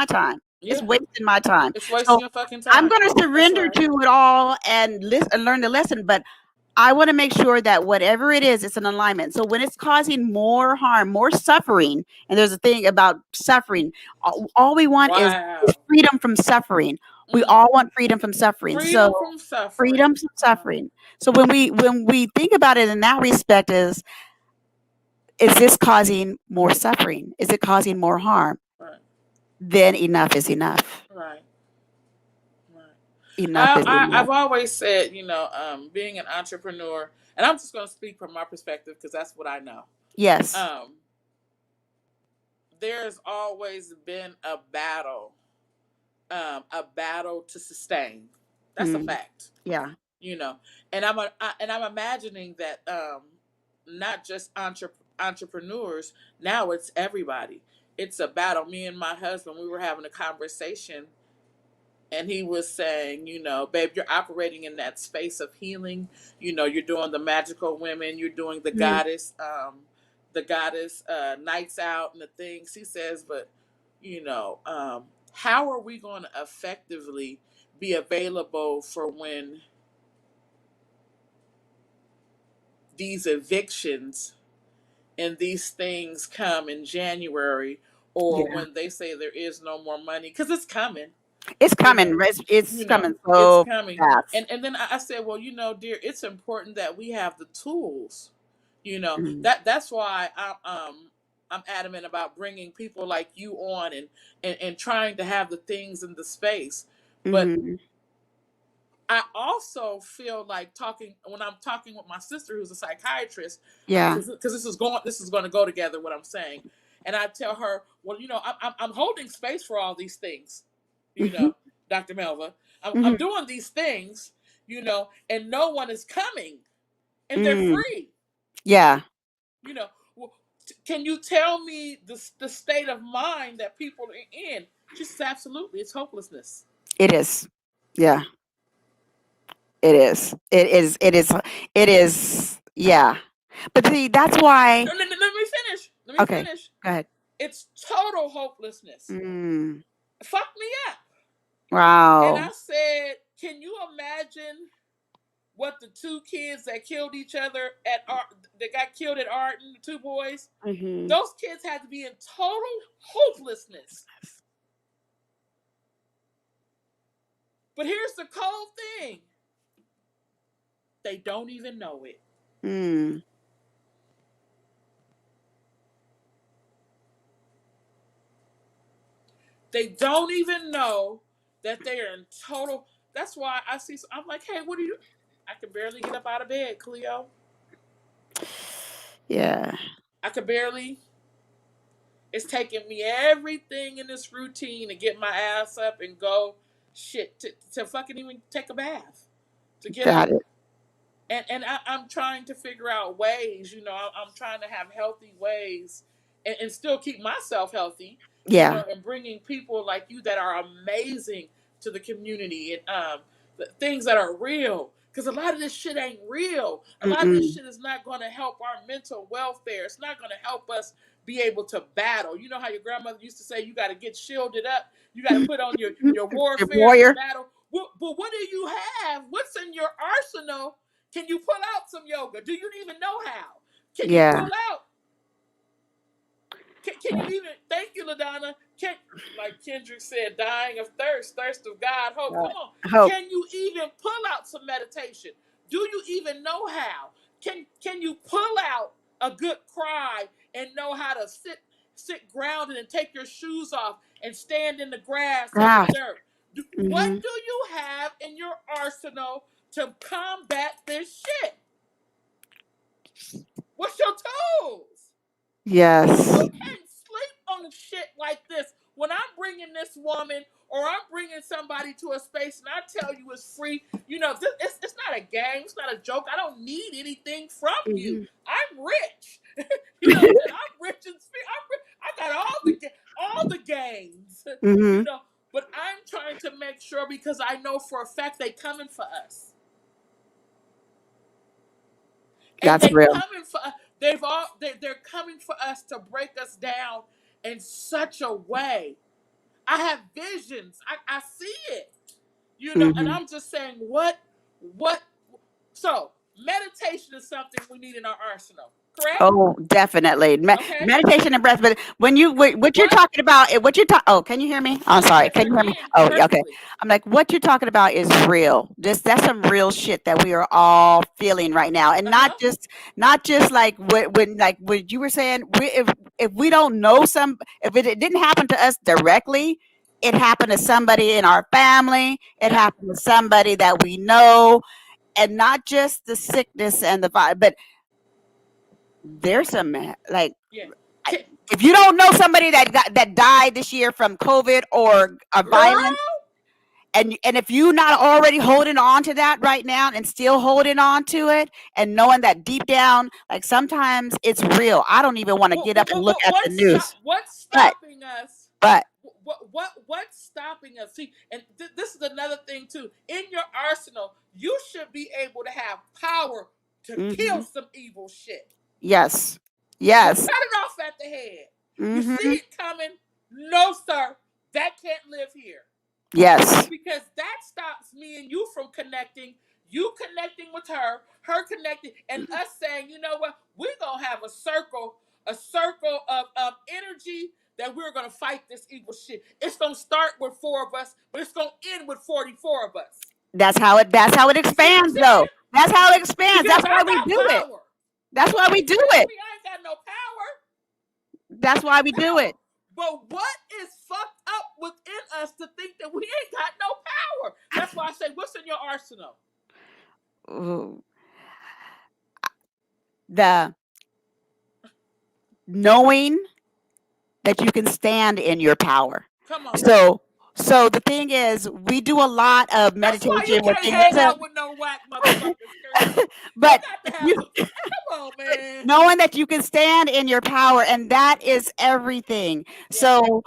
time. It's Yeah. wasting my time. It's wasting So your fucking I'm time. going to That's surrender right. to it all and listen and learn the lesson, but I want to make sure that whatever it is, it's an alignment. So when it's causing more harm, more suffering, and there's a thing about suffering, all we want is Wow. freedom from suffering. We Mm. all want freedom from suffering. So Freedom from suffering. freedom from suffering. So when we think about it in that respect, is this causing more suffering? Is it causing more harm? Right. then enough is enough. Right. Right. Enough is enough. I've always said, being an entrepreneur, and I'm just going to speak from my perspective because that's what I know. Yes. Um, there's always been a battle to sustain. That's a Mm, fact. yeah. You know, and I'm imagining that not just entrepreneurs. Now it's everybody. It's a battle. Me and my husband, we were having a conversation, and he was saying, babe, you're operating in that space of healing. You're doing the magical women, you're doing Mm, the goddess nights out and the things. He says, but how are we going to effectively be available for when these evictions and these things come in January, or yeah. when they say there is no more money, because it's coming. It's you coming. know It's coming it's so coming. fast. And then I said, well, dear, it's important that we have the tools. Mm, That's why I'm adamant about bringing people like you on, and trying to have the things in the space. But mm-hmm. I also feel like talking when I'm talking with my sister, who's a psychiatrist, Yeah. because this is going to go together. What I'm saying, and I tell her, well, I'm holding space for all these things, you Mm-hmm. know, Dr. Melva, I'm Mm-hmm. doing these things, and no one is coming, and they're Mm, free, yeah. Well, can you tell me the state of mind that people are in? She says, absolutely, it's hopelessness. It is. Yeah. It is. It is. It is. It is. Yeah. But see, that's why. No, no, no, let me finish. Let me Okay. finish. Go ahead. It's total hopelessness. Mm, Fuck me up. And wow. I said, can you imagine what the two kids that killed each other that got killed at Arden, the two boys? Mm-hmm. Those kids had to be in total hopelessness. But here's the cold thing. They don't even know it. Mm, They don't even know that they are in total. That's why I'm like, hey, what are you? I can barely get up out of bed, Cleo. yeah. I could barely. It's taking me everything in this routine to get my ass up and go to fucking even take a bath, to get Got up. it. And I'm trying to figure out ways, I'm trying to have healthy ways, and still keep myself healthy, Yeah. and bringing people like you that are amazing to the community, and the things that are real. Because a lot of this shit ain't real. A lot of this Mm-mm. shit is not going to help our mental welfare. It's not going to help us be able to battle. You know how your grandmother used to say, you got to get shielded up. You got to put on your Your warfare to warrior. battle. But what do you have? What's in your arsenal? Can you pull out some yoga? Do you even know how? Can you Yeah. pull out? Can you even? Thank you, LaDonna. Like Kendrick said, dying of thirst of God, hope. Come on. Hope. Can you even pull out some meditation? Do you even know how? Can you pull out a good cry and know how to sit grounded and take your shoes off and stand in the grass and the Gosh. dirt? What Mm-hmm. do you have in your arsenal to combat this shit? What's your tools? Yes. You can't sleep on shit like this. When I'm bringing this woman or I'm bringing somebody to a space and I tell you it's free, it's not a game. It's not a joke. I don't need anything from you. Mm-hmm. I'm rich. You know what I'm saying? I'm rich and spirit. I'm rich. I got all the games. You Mm-hmm. know, but I'm trying to make sure, because I know for a fact they coming for us. And That's they real. coming for they're coming for us to break us down in such a way. I have visions. I see it. And Mm-hmm. I'm just saying what so meditation is something we need in our arsenal. Correct? Oh, definitely. Okay. Meditation and breath. But when you what you're What? talking about, what you're talking. Oh, can you hear me? Oh, sorry. Yes, I Can you hear me? can Oh, yeah, okay. perfectly. I'm like, what you're talking about is real. That's some real shit that we are all feeling right now, and Uh-huh. not just like when like what you were saying. If we don't know if it didn't happen to us directly, it happened to somebody in our family. It Yeah. happened to somebody that we know, and not just the sickness and the vibe, but there's some like Yeah. if you don't know somebody that died this year from COVID or a Girl. violence, and if you're not already holding on to that right now and still holding on to it and knowing that deep down, like sometimes it's real. I don't even want to get up and look at the news. What's But stopping us? but What's stopping us? See, and this is another thing too. In your arsenal, you should be able to have power to kill mhm. some evil shit. Yes. Cut Yes. it off at the head. You see Mhm. it coming? No, sir. That can't live here. Yes. Because that stops me and you from connecting, you connecting with her connecting, and us saying, you know what, we're gonna have a circle of energy that we're gonna fight this evil shit. It's gonna start with 4 of us, but it's gonna end with 44 of us. That's how it You see what I'm expands though. saying? That's how it expands. Because That's why I we do got it. power. That's why we Nobody do telling it. me I ain't got no power. That's why we do Power. it. But what is fucked up within us to think that we ain't got no power? That's why I say, what's in your arsenal? Ooh. The knowing that you can stand in your power. Come on. So the thing is, we do a lot of That's why you meditation can't within hang yourself, out with no whack motherfuckers, Kirsten. You but got to have you some. Come on, man. knowing that you can stand in your power, and that is everything. Yeah. So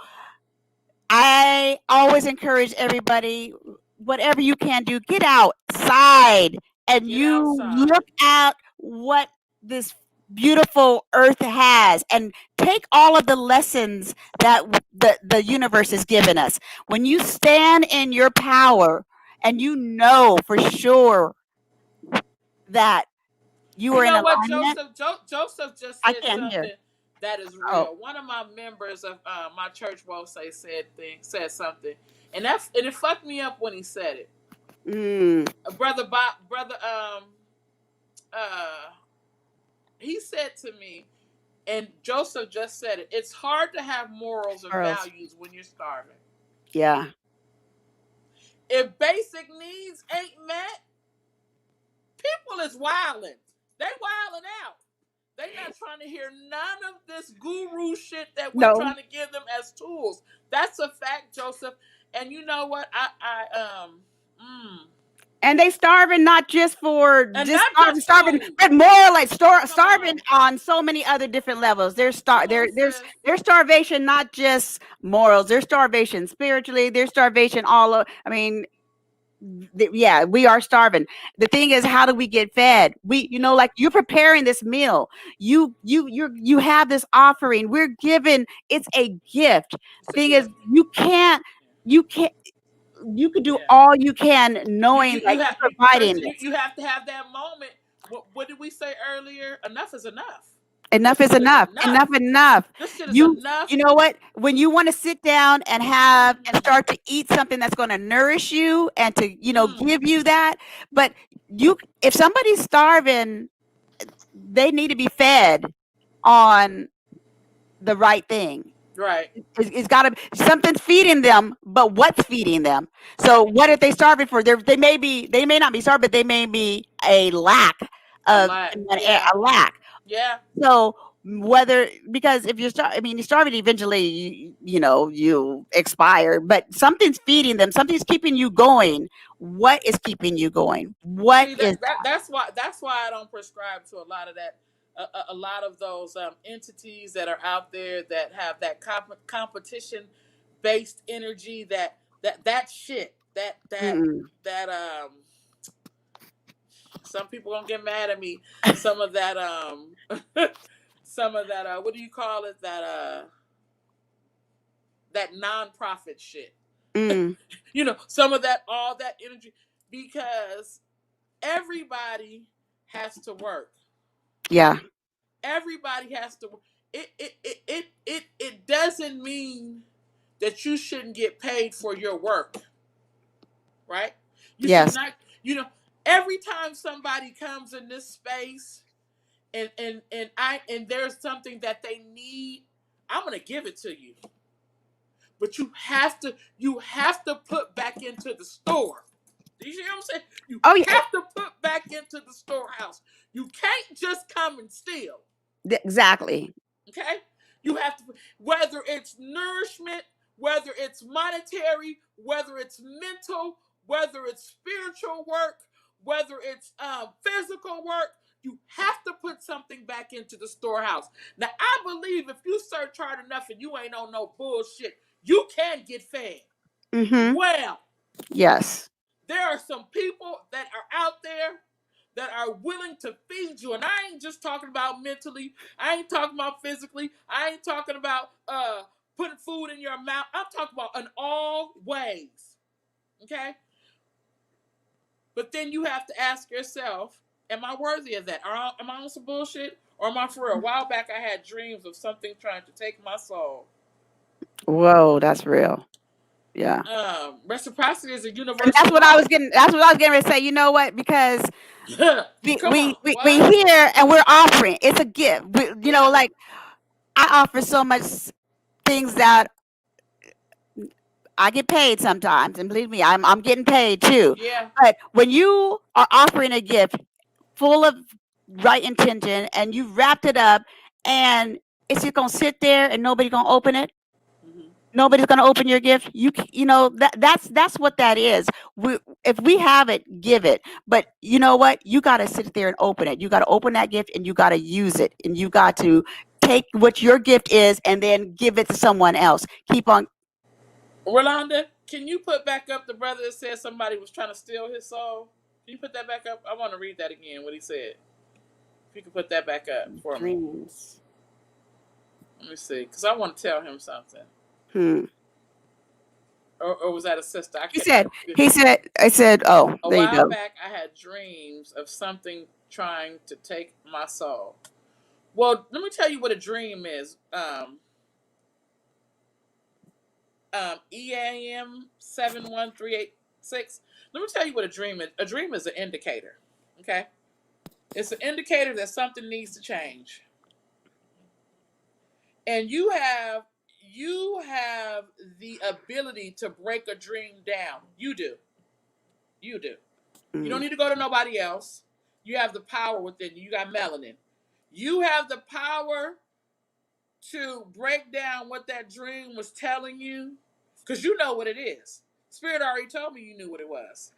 I always encourage everybody, whatever you can do, get outside and Get you outside. look at what this beautiful earth has and take all of the lessons that the universe has given us. When you stand in your power and you know for sure that you You are in know what, alignment, Joseph just I said can't hear. something that is Oh, real. One of my members of my church, won't say said something, and it fucked me up when he said it. mm, Brother Bob, brother uh, he said to me, and Joseph just said it. It's hard to have morals and girls. values when you're starving. Yeah. If basic needs ain't met, people is wilding. They wilding out. They not trying to hear none of this guru shit that we're No. trying to give them as tools. That's a fact, Joseph. And you know what? And they starving not just for And just not just starving, food. but more like Come starving on. on so many other different levels. Come on, sis. There's starvation, not just morals. There's starvation spiritually. There's starvation all of. I mean, yeah, we are starving. The thing is, how do we get fed? Yeah. Like you're preparing this meal. You have this offering. We're given. It's a gift. It's The a thing is, gift. you can't. You could do Yeah. all you can, knowing You that have you're providing Kirsten, this. you have to have that moment. What did we say earlier? Enough is enough. Enough This is shit is enough. enough. Enough. This shit is You enough. know what? When you want to sit down and have and Mm, start to eat something that's going to nourish you and to, mm, give you that, but if somebody's starving, they need to be fed on the right thing. right. It's got to something's feeding them, but what's feeding them? So Right. what are they starving for? They may not be starving, but they may be a lack A of lot. Yeah. a lack. Yeah. So because if you're starving, eventually you expire. But something's feeding them. Something's keeping you going. What is keeping you going? What See is that's why I don't prescribe to a lot of that. A lot of those entities that are out there that have that competition based energy that shit mm-mm. that some people gonna get mad at me. Some of that some of that what do you call it, that non-profit shit. Mm, Some of that, all that energy, because everybody has to work. Yeah. Everybody has to. It doesn't mean that you shouldn't get paid for your work, right? You should Yes. not. You know, every time somebody comes in this space and there's something that they need, I'm gonna give it to you. But you have to put back into the store. Do you see what I'm saying? You Oh yeah. have to put back into the storehouse. You can't just come and steal. Exactly. Okay? You have to, whether it's nourishment, whether it's monetary, whether it's mental, whether it's spiritual work, whether it's physical work, you have to put something back into the storehouse. Now, I believe if you search hard enough and you ain't on no bullshit, you can get fed. Mm-hmm. Well, Yes. there are some people that are out there that are willing to feed you. And I ain't just talking about mentally. I ain't talking about physically. I ain't talking about putting food in your mouth. I'm talking about in all ways. Okay? But then you have to ask yourself, am I worthy of that? Am I on some bullshit? Or am I for real? A while back I had dreams of something trying to take my soul. Whoa, that's real. Yeah. Reciprocity is a And universal law. that's what I was getting ready to say. You know what? Because we Come we on. we, we What? hear and we're offering. It's a gift. Yeah. Like I offer so much things that I get paid sometimes, and believe me, I'm getting paid too. Yeah. But when you are offering a gift full of right intention and you wrapped it up, and it's just gonna sit there and nobody's gonna open it. Mm-hmm. Nobody's gonna open your gift. That's what that is. If we have it, give it. But you know what? You got to sit there and open it. You got to open that gift and you got to use it. And you got to take what your gift is and then give it to someone else. Keep on. Rolanda, can you put back up the brother that said somebody was trying to steal his soul? Can you put that back up? I want to read that again, what he said. If you can put that back up for me. Dreams. Let me see, because I want to tell him something. Hmm. Or was that a sister? He said. I said. Oh, A there you while go. back, I had dreams of something trying to take my soul. Well, let me tell you what a dream is. EAM 71386. Let me tell you what a dream is. A dream is an indicator. Okay? It's an indicator that something needs to change. And you have the ability to break a dream down. You do. You do. You don't need to go to nobody else. You have the power within you. You got melanin. You have the power to break down what that dream was telling you because you know what it is. Spirit already told me you knew what it was.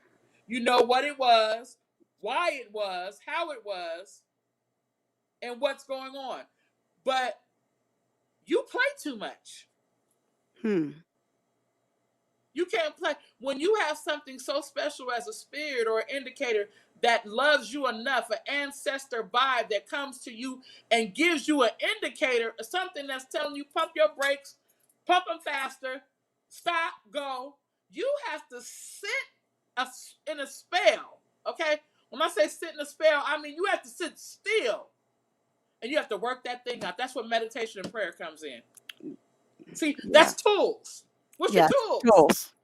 You know what it was, why it was, how it was, and what's going on. But you play too much. You can't play. When you have something so special as a spirit or an indicator that loves you enough, an ancestor vibe that comes to you and gives you an indicator, something that's telling you pump your brakes, pump them faster, stop, go. You have to sit in a spell, okay? When I say sit in a spell, I mean you have to sit still and you have to work that thing out. That's what meditation and prayer comes in. See, Yeah. that's tools. What's your Yes. tools? Tools.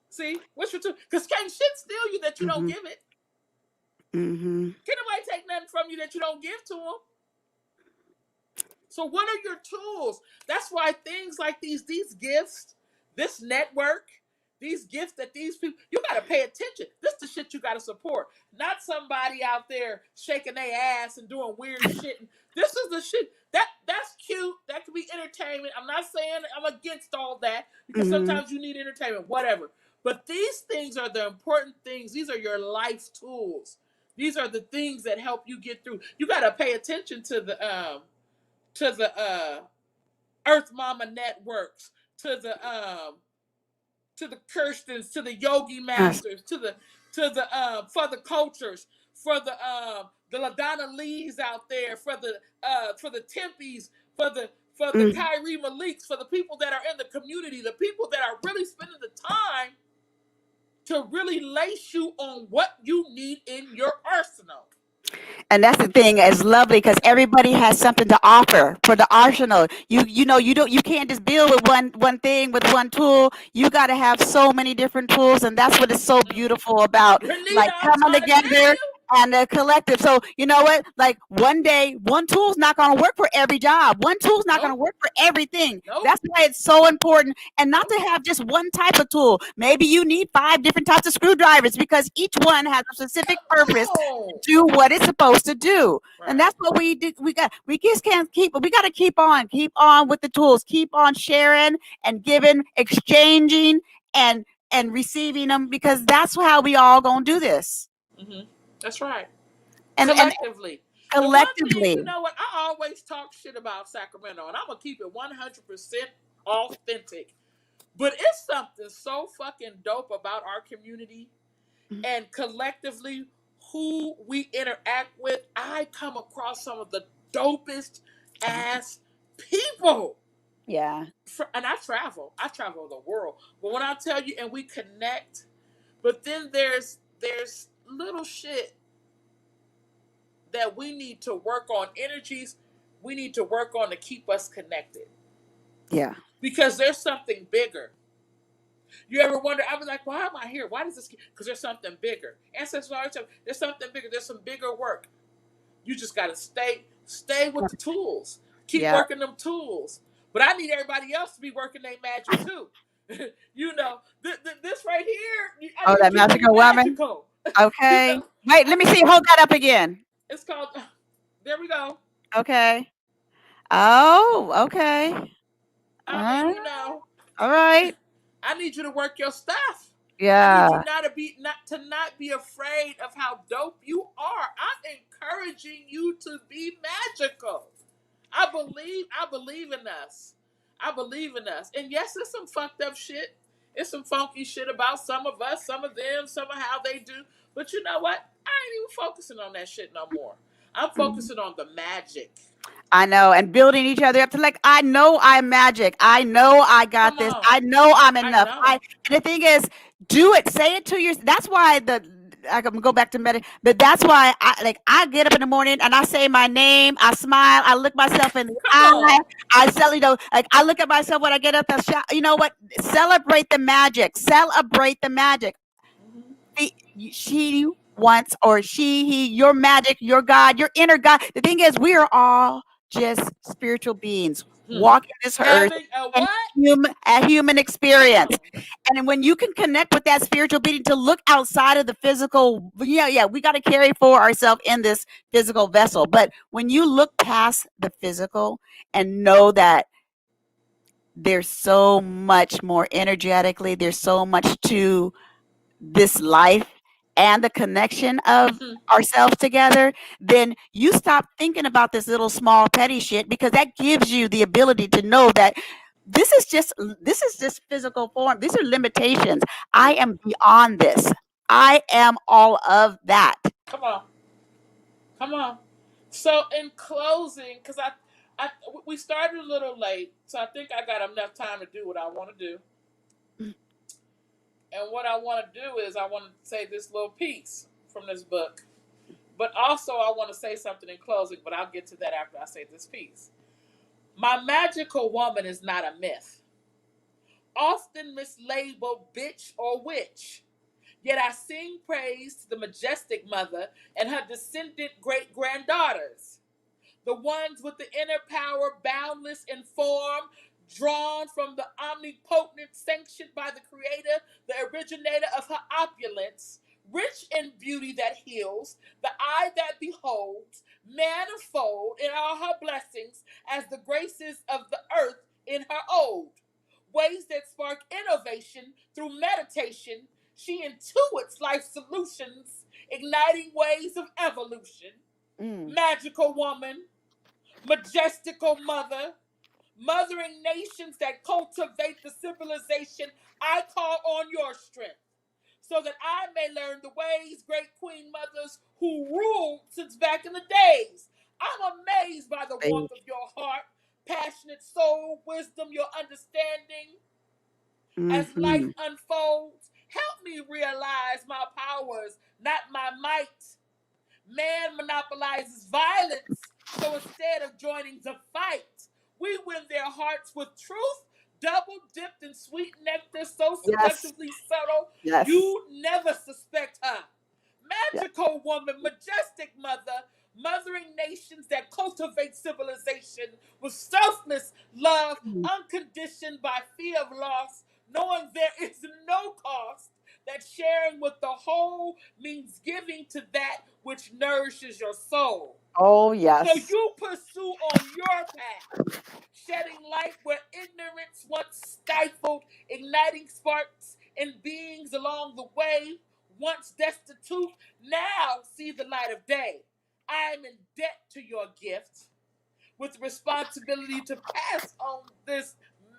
See, what's your tool? Because can't shit steal you that you don't give it. Mm-hmm. Can't nobody take nothing from you that you don't give to them. So what are your tools? That's why things like these gifts, this network, these gifts that these people, you got to pay attention. This is the shit you got to support. Not somebody out there shaking their ass and doing weird shit. This is the shit. That's cute. That could be entertainment. I'm not saying I'm against all that because sometimes you need entertainment, whatever. But these things are the important things. These are your life's tools. These are the things that help you get through. You got to pay attention to the Earth Mama networks, to the Kirstens, to the Yogi Yes. Masters, to the for the cultures, for the LaDonna Lees out there, for the Tempies, for the Kyrie Maliks, for the people that are in the community, the people that are really spending the time to really lace you on what you need in your arsenal. And that's the thing. It's lovely because everybody has something to offer for the arsenal. You can't just build with one thing with one tool. You got to have so many different tools, and that's what is so beautiful about Renita, like I'm coming trying to tell together you. and the collective. So you know what? Like one day, one tool's not going to work for every job. One tool's not going to Nope. work for everything. Nope. That's why it's so important, and not Nope. to have just one type of tool. Maybe you need 5 different types of screwdrivers because each one has a specific purpose Oh. do what it's supposed to do. And Right. that's what we do. We just can't we got to keep on with the tools, keep on sharing and giving, exchanging and receiving them because that's how we all going to do this. Mm-hmm. That's right. And Collectively. The one thing, collectively. you know what? I always talk shit about Sacramento, and I'm going to keep it 100% authentic. But it's something so fucking dope about our community and collectively who we interact with. I come across some of the dopest ass people. Yeah. And I travel the world. But when I tell you, and we connect, but then there's little shit that we need to work on, energies we need to work on to keep us connected. Yeah. Because there's something bigger. You ever wonder? I was like, why am I here? Why does this? Because there's something bigger. Ancestors always tell me there's something bigger. There's some bigger work. You just gotta stay with the tools. Keep Yeah. working them tools. But I need everybody else to be working their magic too. This right here, I Oh, need that you to be magical woman. magical. Okay. Wait, I let me need see. Hold that up again. it's called. There we go. Okay. Oh, okay. I mean, All right. I need you to work your stuff. I need you Yeah. not be afraid of how dope you are. I'm encouraging you to be magical. I believe in us. I believe in us. And yes, there's some fucked up shit. It's some funky shit about some of us, some of them, some of how they do. But you know what? I ain't even focusing on that shit no more. I'm focusing on the magic. I know, and building each other up to like, I know I'm magic. I know I got Come this. on. I know I'm I enough. know. And the thing is, do it. Say it to your. That's why I can go back to but that's why I get up in the morning and I say my name. I smile. I look myself in the Come eye. on. I sell, like I look at myself when I get up. You know what? Celebrate the magic. Celebrate the magic. Mhm. She wants, or he, your magic, your God, your inner God. The thing is, we are all just spiritual beings Hmm. walking this earth Having a and what? a human Come experience. on. And when you can connect with that spiritual being to look outside of the physical, yeah, we got to carry for ourselves in this physical vessel. But when you look past the physical and know that there's so much more energetically, there's so much to this life and the connection of Mhm. ourselves together, then you stop thinking about this little small petty shit because that gives you the ability to know that this is just physical form. These are limitations. I am beyond this. I am all of that. Come on. Come on. So in closing, because we started a little late, so I think I got enough time to do what I want to do. And what I want to do is I want to say this little piece from this book. But also I want to say something in closing, but I'll get to that after I say this piece. My magical woman is not a myth, often mislabeled bitch or witch. Yet I sing praise to the majestic mother and her descendant great granddaughters, the ones with the inner power boundless in form, drawn from the omnipotent, sanctioned by the creator, the originator of her opulence, rich in beauty that heals, the eye that beholds, manifold in all her blessings, as the graces of the earth in her ode. Ways that spark innovation through meditation, she intuits life solutions, igniting ways of evolution. Mm. Magical woman, majestical mother, mothering nations that cultivate the civilization I call on your strength, so that I may learn the ways, great queen mothers who ruled since back in the days. I'm amazed by the warmth of your heart, passionate soul, wisdom, your understanding as life Hmm. unfolds. Help me realize my powers, not my might. Man monopolizes violence. So instead of joining the fight, we win their hearts with truth, double dipped in sweet nectar, so Yes. seductively subtle, Yes. you never suspect her. Yeah. Magical woman, majestic mother, mothering nations that cultivate civilization with selfless love, Mm. unconditioned by fear of loss, knowing there is no cost, that sharing with the whole means giving to that which nourishes your soul. Oh, So yes. you pursue on your path, shedding light where ignorance once stifled, igniting sparks in beings along the way, once destitute, now see the light of day. I am in debt to your gift, with responsibility to pass on this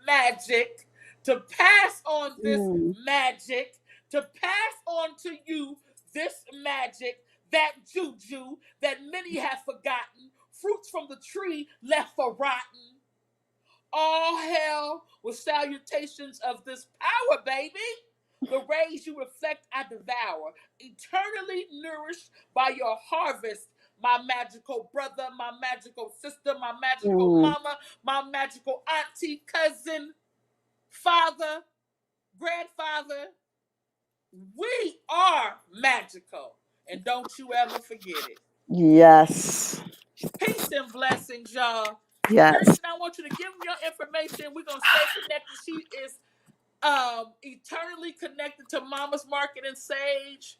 magic, to pass on this Mm. magic, to pass on to you this magic, that juju that many have forgotten, fruits from the tree left for rotten. All hail with salutations of this power, baby. The rays you reflect, I devour, eternally nourished by your harvest. My magical brother, my magical sister, my magical Mm. mama, my magical auntie, cousin, father, grandfather. We are magical. And don't you ever forget it. Yes. Peace and blessings, y'all. Yes. Kirsten, I want you to give them your information. We're going to stay connected. She is eternally connected to Mama's Market and Sage.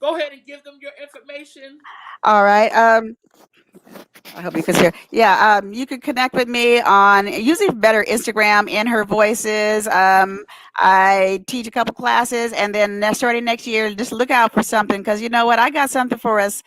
Go ahead and give them your information. All right. I hope you can hear. Yeah. You can connect with me on usually better Instagram in her voices. I teach a couple classes, and then starting next year, just look out for something because you know what? I got something for us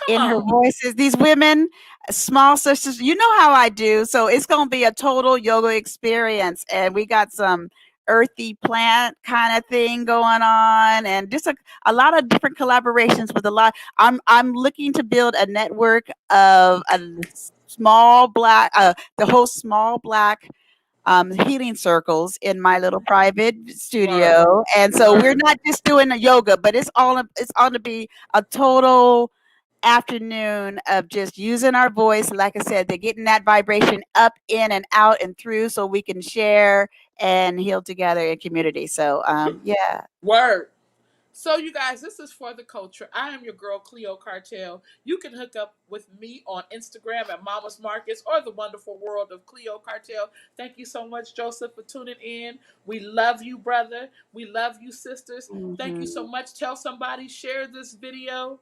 Come in her on. voices. These women, small sisters, you know how I do. So it's going to be a total yoga experience. And we got some earthy plant kind of thing going on and just a lot of different collaborations with a lot. I'm looking to build a network of a small black, the whole small black healing circles in my little private Word. studio. And so we're Word. not just doing a yoga, but it's all to be a total afternoon of just using our voice. Like I said, they're getting that vibration up, in, and out and through so we can share and heal together in community. So, yeah. Word. So, you guys, this is for the culture. I am your girl, Cleo Cartel. You can hook up with me on Instagram at Mama's Markets or the wonderful world of Cleo Cartel. Thank you so much, Joseph, for tuning in. We love you, brother. We love you, sisters. Thank you so Mhm. much. Tell somebody, share this video.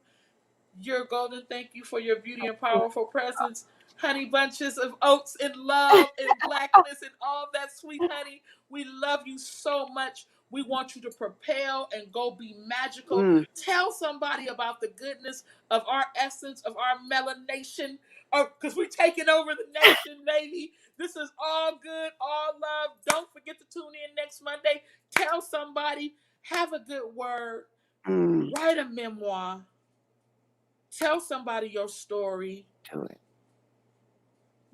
You're golden. Thank you for your beauty and powerful presence. Honey bunches of oats in love and blackness and all that sweet honey. We love you so much. We want you to propel and go be magical. Mm, Tell somebody about the goodness of our essence, of our melanation, because we're taking over the nation, baby. This is all good, all love. Don't forget to tune in next Monday. Tell somebody, have a good word, mm, write a memoir. Tell somebody your story. do it.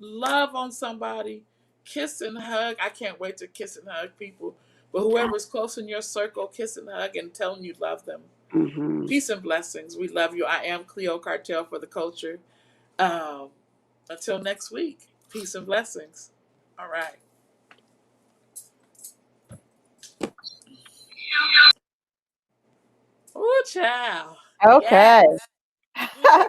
Love on somebody. Kiss and hug. I can't wait to kiss and hug people. But whoever's close in your circle, kiss and hug and tell them you love them. Mhm. Peace and blessings. We love you. I am Cleo Cartel for the culture. Um, until next week. Peace and blessings. All right. Ooh, child. Okay. Yes.